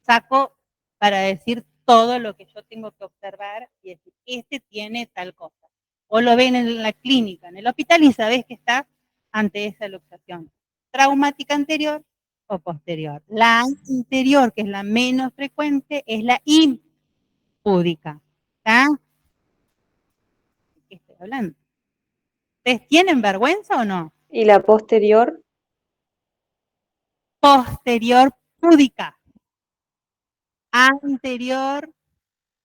saco para decir todo lo que yo tengo que observar y decir, este tiene tal cosa. O lo ven en la clínica, en el hospital, y sabés que está ante esa luxación. Traumática anterior o posterior. La anterior, que es la menos frecuente, es la impúdica. ¿Está? ¿De qué estoy hablando? ¿Ustedes tienen vergüenza o no? ¿Y la posterior? Posterior púdica. Anterior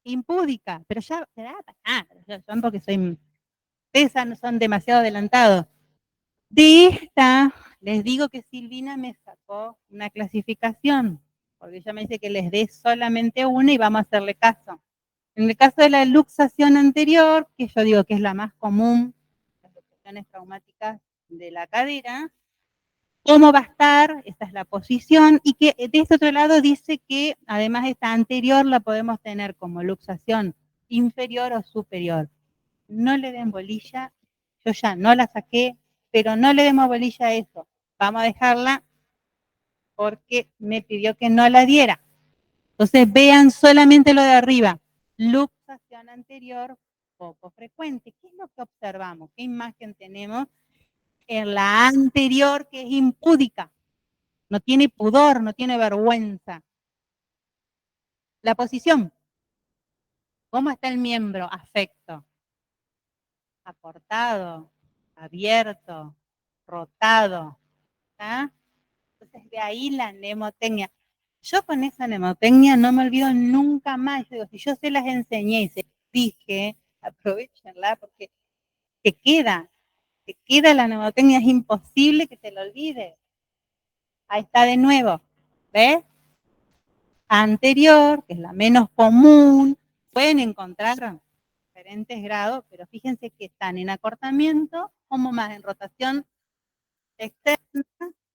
impúdica. Pero ya, son porque soy, ustedes no son demasiado adelantados. De esta, les digo que Silvina me sacó una clasificación, porque ella me dice que les dé solamente una y vamos a hacerle caso. En el caso de la luxación anterior, que yo digo que es la más común, las luxaciones traumáticas de la cadera, ¿cómo va a estar? Esta es la posición, y que de este otro lado dice que además esta anterior la podemos tener como luxación inferior o superior. No le den bolilla, yo ya no la saqué, pero no le demos bolilla a eso. Vamos a dejarla porque me pidió que no la diera. Entonces vean solamente lo de arriba. Luxación anterior poco frecuente. ¿Qué es lo que observamos? ¿Qué imagen tenemos? En la anterior, que es impúdica. No tiene pudor, no tiene vergüenza. La posición. ¿Cómo está el miembro? Afecto. Acortado, abierto, rotado. ¿Ah? Entonces de ahí la mnemotecnia. Yo con esa mnemotecnia no me olvido nunca más. Yo digo, si yo se las enseñé y se las dije, aprovechenla porque te queda la mnemotecnia, es imposible que te lo olvides. Ahí está de nuevo. ¿Ves? Anterior, que es la menos común. Pueden encontrar diferentes grados, pero fíjense que están en acortamiento, como más en rotación externa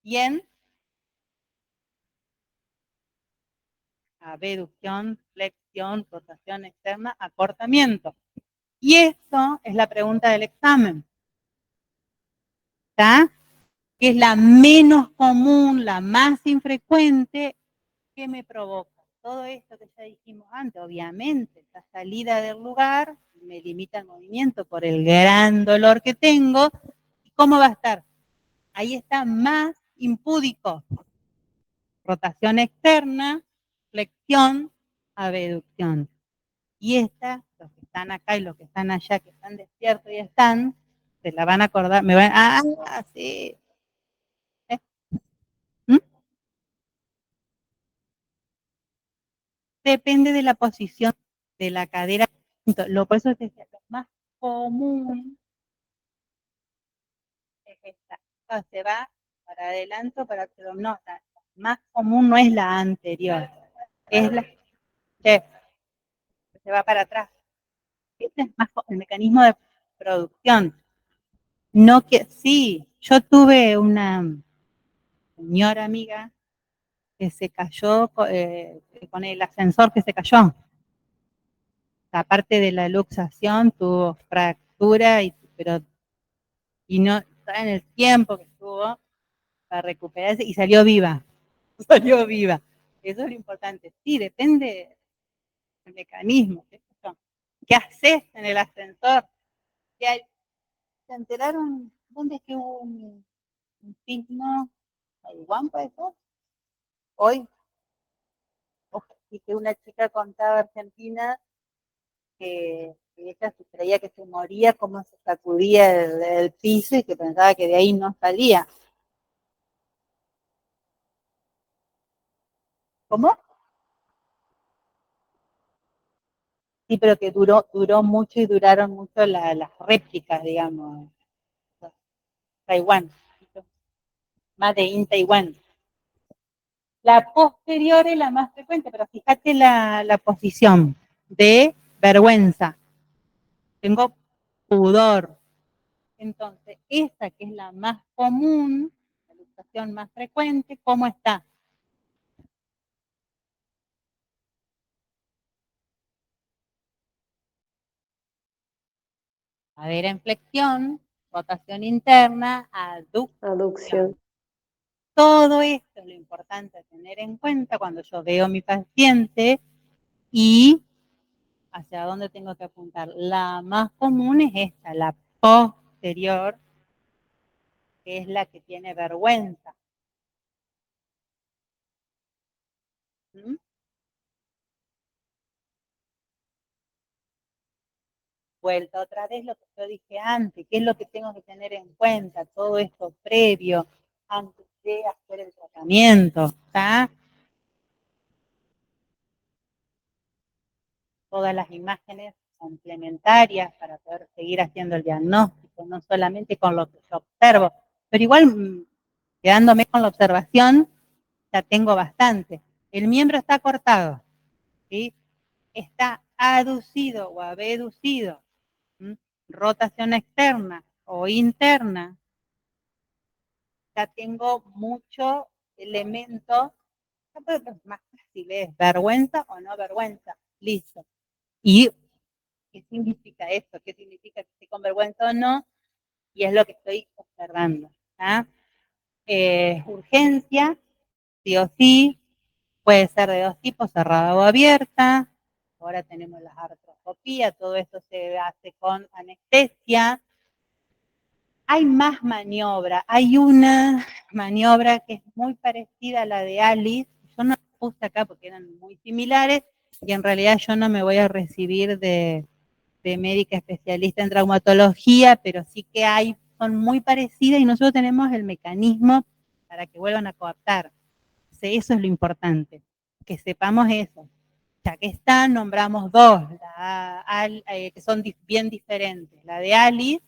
y en abducción, flexión, rotación externa, acortamiento. Y esto es la pregunta del examen. ¿Está? Que es la menos común, la más infrecuente, que me provoca. Todo esto que ya dijimos antes, obviamente, esta salida del lugar me limita el movimiento por el gran dolor que tengo. ¿Y cómo va a estar? Ahí está más impúdico. Rotación externa, flexión, abducción. Y esta, los que están acá y los que están allá, que están despiertos y están, se la van a acordar, me van, sí. ¿Mm? Depende de la posición de la cadera. Por eso te decía, lo más común es esta. Se va para adelante o para atrás. No, la más común no es la anterior. Es la que se va para atrás. Este es más el mecanismo de producción. No que, sí, yo tuve una señora amiga que se cayó con el ascensor que se cayó. Aparte de la luxación, tuvo fractura, y no estaba en el tiempo que estuvo para recuperarse y salió viva. Salió viva. Eso es lo importante. Sí, depende del mecanismo. ¿Qué haces en el ascensor? ¿Se enteraron dónde es que hubo un sismo? ¿Taiwán puede ser? Hoy. Y que una chica contaba Argentina que ella se creía que se moría, como se sacudía del piso y que pensaba que de ahí no salía. ¿Cómo? Sí, pero que duró mucho y duraron mucho las réplicas, digamos. Taiwán. Made in Taiwán. La posterior es la más frecuente, pero fíjate la posición de vergüenza. Tengo pudor. Entonces, esa que es la más común, la luxación más frecuente, ¿cómo está? Cadera en flexión, rotación interna, aducción. Todo esto es lo importante tener en cuenta cuando yo veo a mi paciente y hacia dónde tengo que apuntar. La más común es esta, la posterior, que es la que tiene vergüenza. ¿Mm? Vuelta otra vez lo que yo dije antes, qué es lo que tengo que tener en cuenta, todo esto previo, antes de hacer el tratamiento, ¿está? Todas las imágenes complementarias para poder seguir haciendo el diagnóstico, no solamente con lo que yo observo, pero igual quedándome con la observación, ya tengo bastante. El miembro está cortado, ¿sí? Está aducido o abducido, ¿sí? Rotación externa o interna, ya tengo muchos elementos, más fácil es vergüenza o no vergüenza, listo. ¿Y qué significa esto? ¿Qué significa que estoy con vergüenza o no? Y es lo que estoy observando. Urgencia, sí o sí, puede ser de dos tipos, cerrada o abierta. Ahora tenemos la artroscopía, todo esto se hace con anestesia. Hay más maniobra. Hay una maniobra que es muy parecida a la de Alice. Yo no la puse acá porque eran muy similares y en realidad yo no me voy a recibir de médica especialista en traumatología, pero sí que son muy parecidas y nosotros tenemos el mecanismo para que vuelvan a coaptar. Eso es lo importante, que sepamos eso. Ya que están, nombramos dos, que son bien diferentes. La de Alice,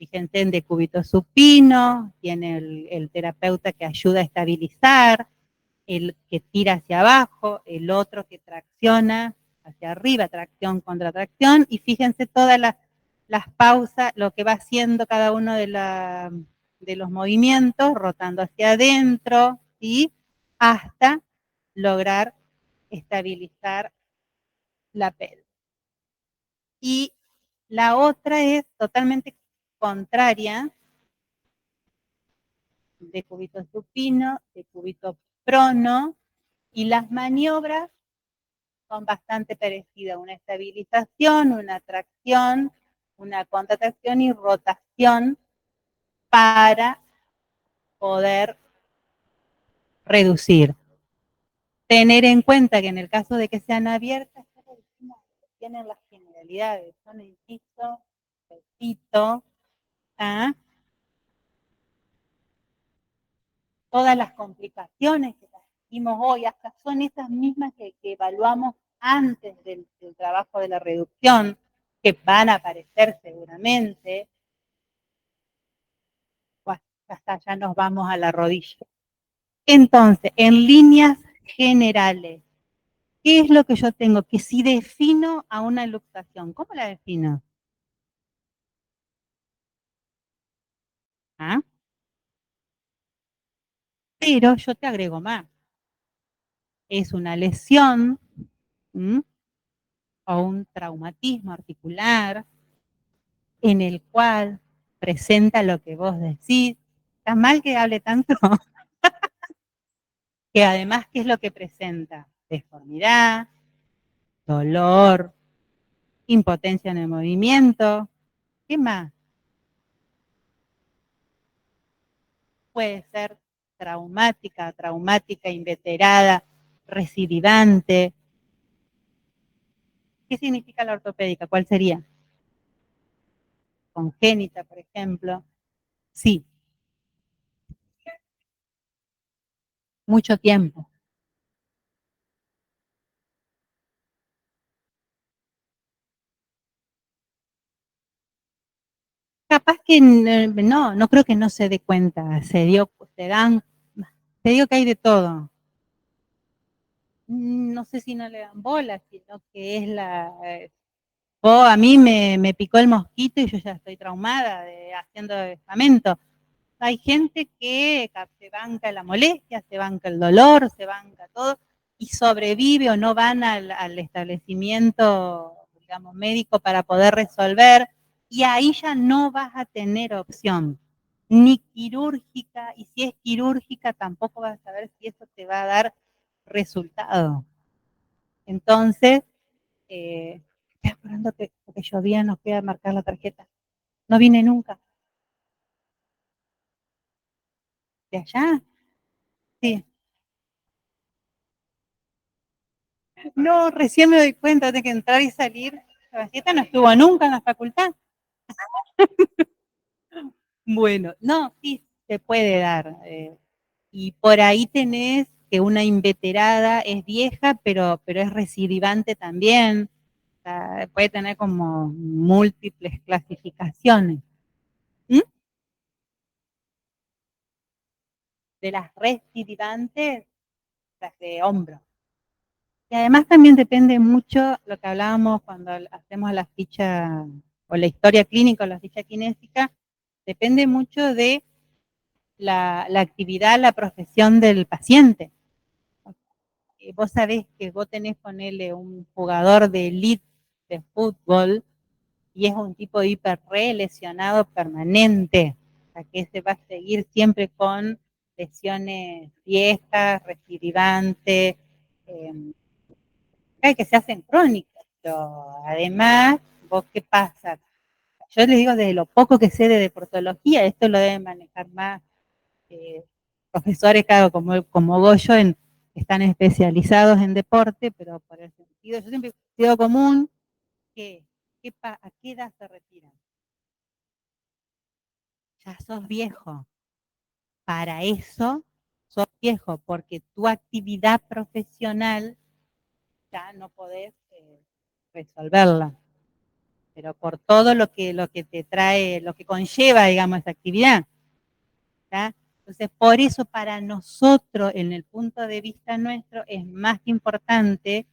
Fíjense en decúbito supino, tiene el terapeuta que ayuda a estabilizar, el que tira hacia abajo, el otro que tracciona hacia arriba, tracción contra tracción, y fíjense todas las pausas, lo que va haciendo cada uno de los movimientos, rotando hacia adentro, ¿sí? Hasta lograr estabilizar la pelvis. Y la otra es totalmente contraria, decúbito supino, decúbito prono, y las maniobras son bastante parecidas, una estabilización, una tracción, una contracción y rotación para poder reducir. Tener en cuenta que en el caso de que sean abiertas, tienen las generalidades, son insisto, repito, ¿ah? Todas las complicaciones que vimos hoy, hasta son esas mismas que evaluamos antes del trabajo de la reducción, que van a aparecer seguramente, pues hasta ya nos vamos a la rodilla. Entonces, en líneas generales, ¿qué es lo que yo tengo? Que si defino a una luxación, ¿cómo la defino? ¿Ah? Pero yo te agrego más. Es una lesión, ¿m? O un traumatismo articular en el cual presenta lo que vos decís. ¿Está mal que hable tanto? Que además, ¿qué es lo que presenta? Deformidad, dolor, impotencia en el movimiento. ¿Qué más? Puede ser traumática, inveterada, recidivante. ¿Qué significa la ortopédica? ¿Cuál sería? Congénita, por ejemplo. Sí. Mucho tiempo. Capaz que no creo que no se dé cuenta. Se digo que hay de todo. No sé si no le dan bola, sino que es a mí me picó el mosquito y yo ya estoy traumada haciendo estamento. Hay gente que se banca la molestia, se banca el dolor, se banca todo y sobrevive o no van al establecimiento, digamos, médico para poder resolver, y ahí ya no vas a tener opción, ni quirúrgica, y si es quirúrgica tampoco vas a saber si eso te va a dar resultado. Entonces, estoy esperando porque llovía, nos queda marcar la tarjeta. No viene nunca. ¿De allá? Sí. No, recién me doy cuenta de que entrar y salir. La tarjeta no estuvo nunca en la facultad. Bueno, no, sí, se puede dar. Y por ahí tenés que una inveterada es vieja, pero es recidivante también. O sea, puede tener como múltiples clasificaciones. ¿Mm? De las recidivantes, las de hombro. Y además también depende mucho lo que hablábamos cuando hacemos la ficha o la historia clínica o la ficha kinésica, depende mucho de la actividad, la profesión del paciente. Vos sabés que vos tenés, ponerle un jugador de elite de fútbol y es un tipo de hiperre lesionado permanente, o sea que se va a seguir siempre con lesiones viejas, recidivantes, que se hacen crónicas, pero además, ¿vos qué pasa? Yo les digo, desde lo poco que sé de deportología, esto lo deben manejar más profesores, claro, como Goyo, están especializados en deporte, pero por el sentido, yo siempre he sido común que ¿a qué edad se retiran? Ya sos viejo. Para eso sos viejo, porque tu actividad profesional ya no podés resolverla. pero por todo lo que te trae, lo que conlleva, digamos, esa actividad. ¿Tá? Entonces, por eso para nosotros, en el punto de vista nuestro, es más importante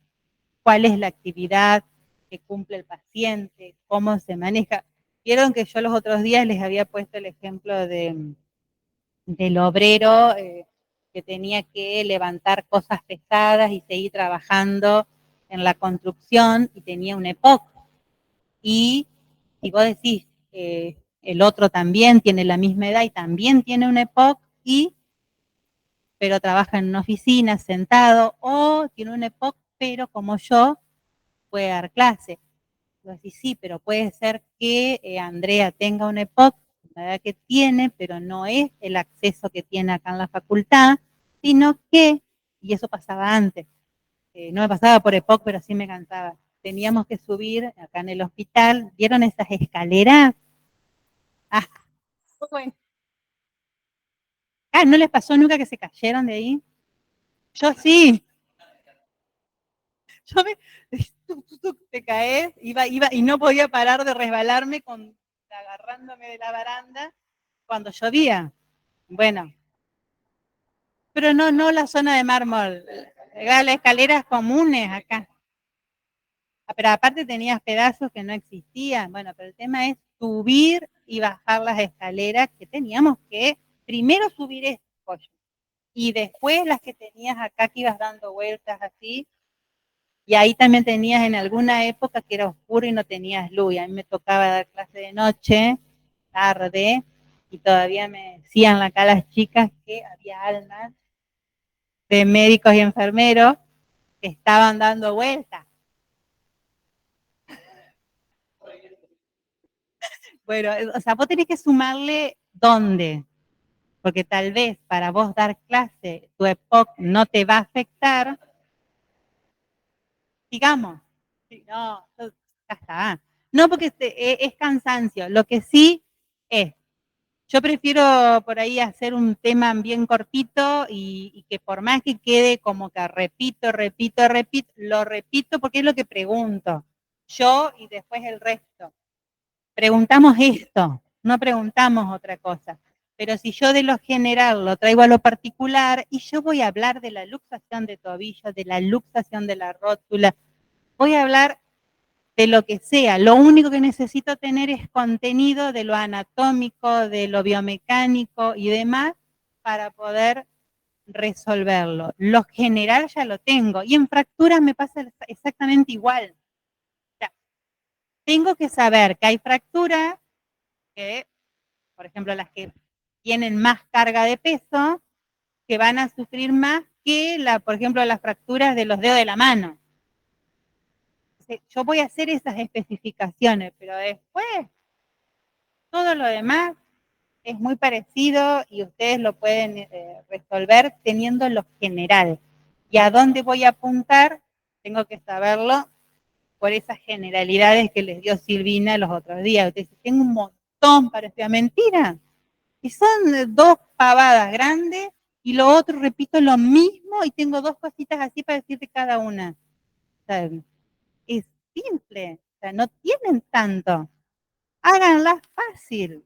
cuál es la actividad que cumple el paciente, cómo se maneja. Vieron que yo los otros días les había puesto el ejemplo del obrero que tenía que levantar cosas pesadas y seguir trabajando en la construcción y tenía un EPOC. Y si vos decís, el otro también tiene la misma edad y también tiene un EPOC, pero trabaja en una oficina sentado, o tiene un EPOC, pero como yo, puede dar clase. Vos decís, sí, pero puede ser que Andrea tenga un EPOC, la edad que tiene, pero no es el acceso que tiene acá en la facultad, sino que, y eso pasaba antes, no me pasaba por EPOC, pero sí me cansaba. Teníamos que subir acá en el hospital, ¿vieron esas escaleras? Ah, bueno. ¿No les pasó nunca que se cayeron de ahí? Yo sí. Yo te caes, iba y no podía parar de resbalarme agarrándome de la baranda cuando llovía. Bueno, pero no la zona de mármol, las escaleras comunes acá. Pero aparte tenías pedazos que no existían. Bueno, pero el tema es subir y bajar las escaleras que teníamos que primero subir esto y después las que tenías acá que ibas dando vueltas así. Y ahí también tenías en alguna época que era oscuro y no tenías luz. Y a mí me tocaba dar clase de noche, tarde, y todavía me decían acá las chicas que había almas de médicos y enfermeros que estaban dando vueltas. Bueno, o sea, vos tenés que sumarle dónde, porque tal vez para vos dar clase tu EPOC no te va a afectar, digamos, no, ya está. No, porque es cansancio. Lo que sí es, yo prefiero por ahí hacer un tema bien cortito y que por más que quede como que repito, lo repito porque es lo que pregunto. Yo y después el resto. Preguntamos esto, no preguntamos otra cosa. Pero si yo de lo general lo traigo a lo particular y yo voy a hablar de la luxación de tobillo, de la luxación de la rótula, voy a hablar de lo que sea. Lo único que necesito tener es contenido de lo anatómico, de lo biomecánico y demás para poder resolverlo. Lo general ya lo tengo y en fracturas me pasa exactamente igual. O sea, tengo que saber que hay fracturas que, por ejemplo, las que tienen más carga de peso, que van a sufrir más que, por ejemplo, las fracturas de los dedos de la mano. Yo voy a hacer esas especificaciones, pero después todo lo demás es muy parecido y ustedes lo pueden resolver teniendo lo general. Y a dónde voy a apuntar, tengo que saberlo por esas generalidades que les dio Silvina los otros días. Ustedes dicen, tengo un montón para estudiar. Mentira. Y son 2 pavadas grandes y lo otro repito lo mismo y tengo 2 cositas así para decirte cada una. O sea, es simple, o sea, no tienen tanto. Háganla fácil.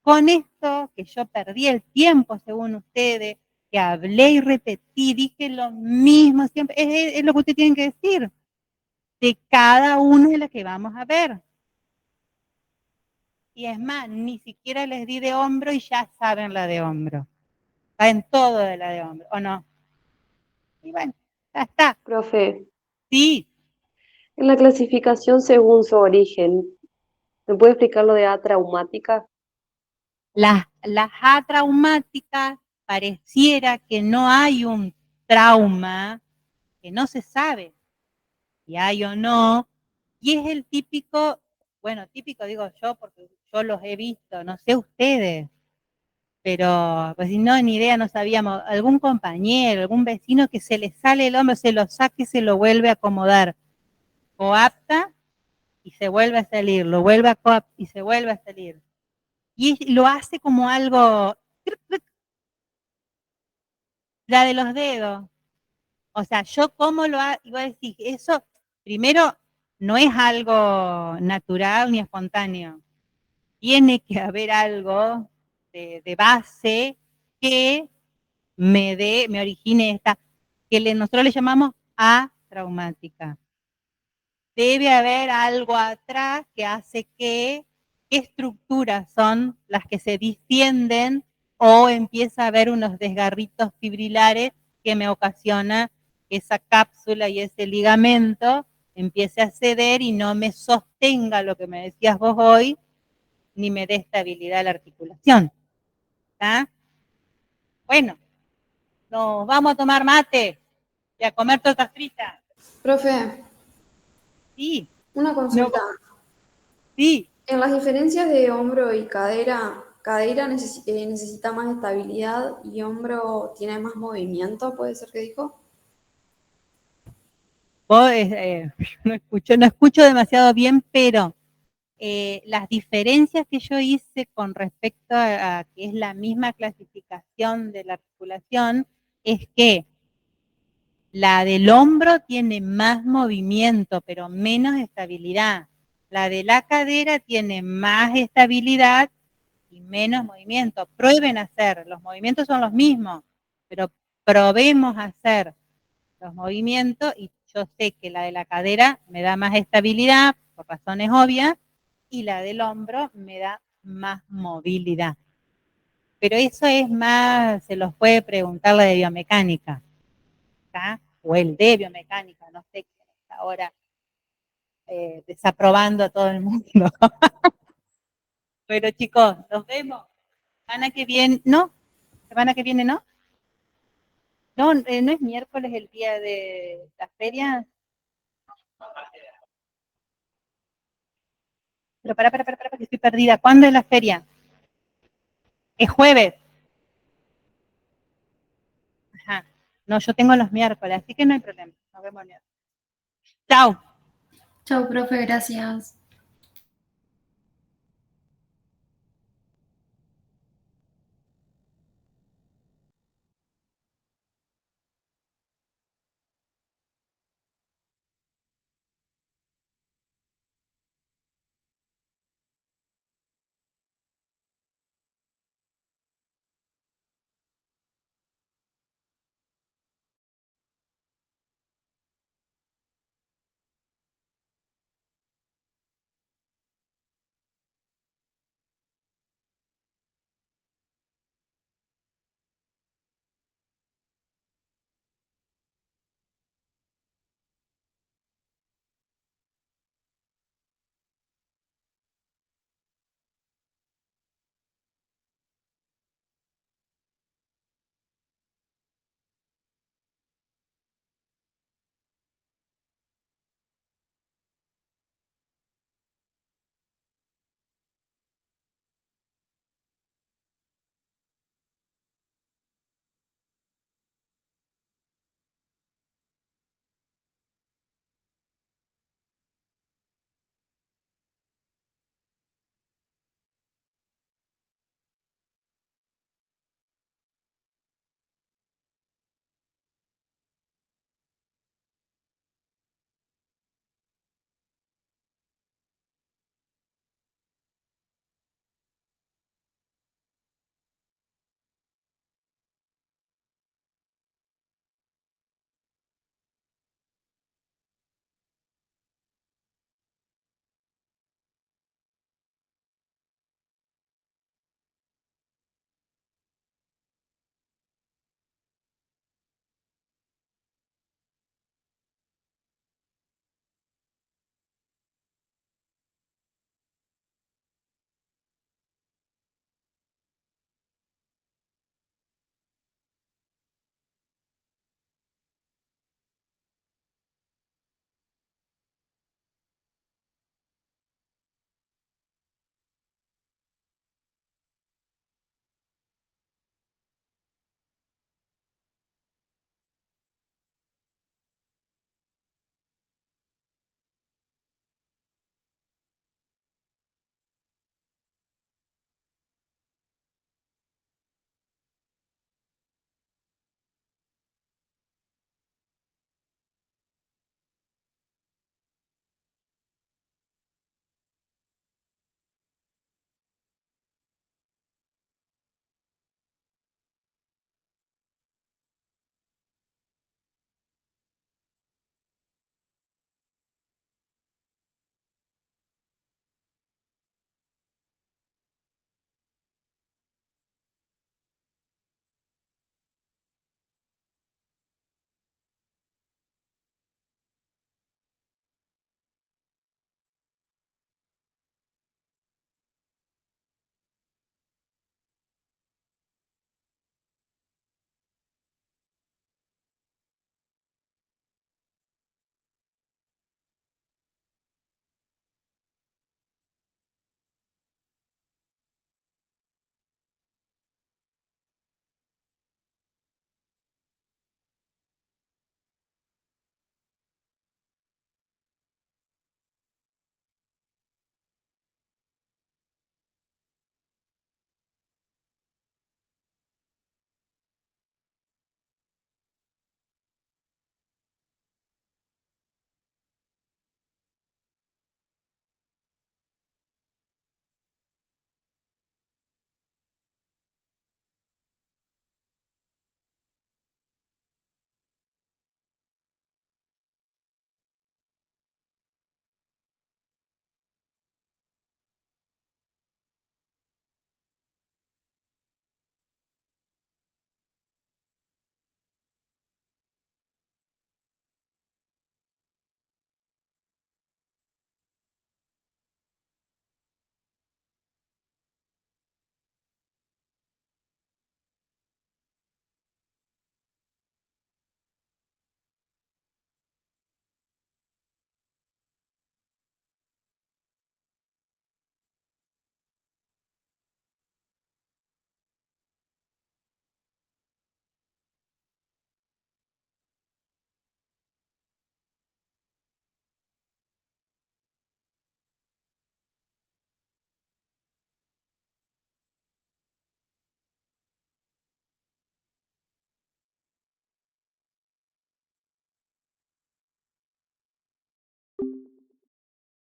Con esto, que yo perdí el tiempo según ustedes, que hablé y repetí, dije lo mismo siempre, es lo que ustedes tienen que decir, de cada una de las que vamos a ver. Y es más, ni siquiera les di de hombro y ya saben la de hombro. Saben todo de la de hombro, ¿o no? Y bueno, ya está. Profe, Sí. en la clasificación según su origen, ¿me puede explicar lo de atraumática? Las atraumáticas pareciera que no hay un trauma, que no se sabe si hay o no, y es el típico, bueno, típico digo yo porque yo los he visto, no sé ustedes, pero pues si no, ni idea, no sabíamos, algún compañero, algún vecino que se le sale el hombro, se lo saque y se lo vuelve a acomodar, coapta y se vuelve a salir, lo vuelve a coaptar y se vuelve a salir. Y lo hace como algo, la de los dedos. O sea, yo cómo lo hago, iba a decir, eso, primero, no es algo natural ni espontáneo. Tiene que haber algo de base que me origine esta, que nosotros le llamamos atraumática. Debe haber algo atrás que hace que, ¿qué estructuras son las que se distienden o empieza a haber unos desgarritos fibrilares que me ocasiona que esa cápsula y ese ligamento empiece a ceder y no me sostenga lo que me decías vos hoy, ni me dé estabilidad a la articulación? ¿Está? Bueno, nos vamos a tomar mate y a comer tortas fritas. Profe, Sí, una consulta. sí. En las diferencias de hombro y cadera, cadera necesita más estabilidad y hombro tiene más movimiento, ¿puede ser que dijo? Vos, no escucho demasiado bien, pero las diferencias que yo hice con respecto a que es la misma clasificación de la articulación es que la del hombro tiene más movimiento, pero menos estabilidad. La de la cadera tiene más estabilidad y menos movimiento. Prueben a hacer, los movimientos son los mismos, pero probemos a hacer los movimientos y yo sé que la de la cadera me da más estabilidad, por razones obvias, y la del hombro me da más movilidad. Pero eso es más, se los puede preguntar la de biomecánica, ¿está? O el de biomecánica, no sé quién está ahora desaprobando a todo el mundo. Pero chicos, nos vemos. Semana que viene, ¿no? Semana que viene, ¿no? No, no es miércoles el día de la feria. Pero para, que estoy perdida. ¿Cuándo es la feria? Es jueves. Ajá. No, yo tengo los miércoles, así que no hay problema. Nos vemos el miércoles. Chao. Chau, profe, gracias.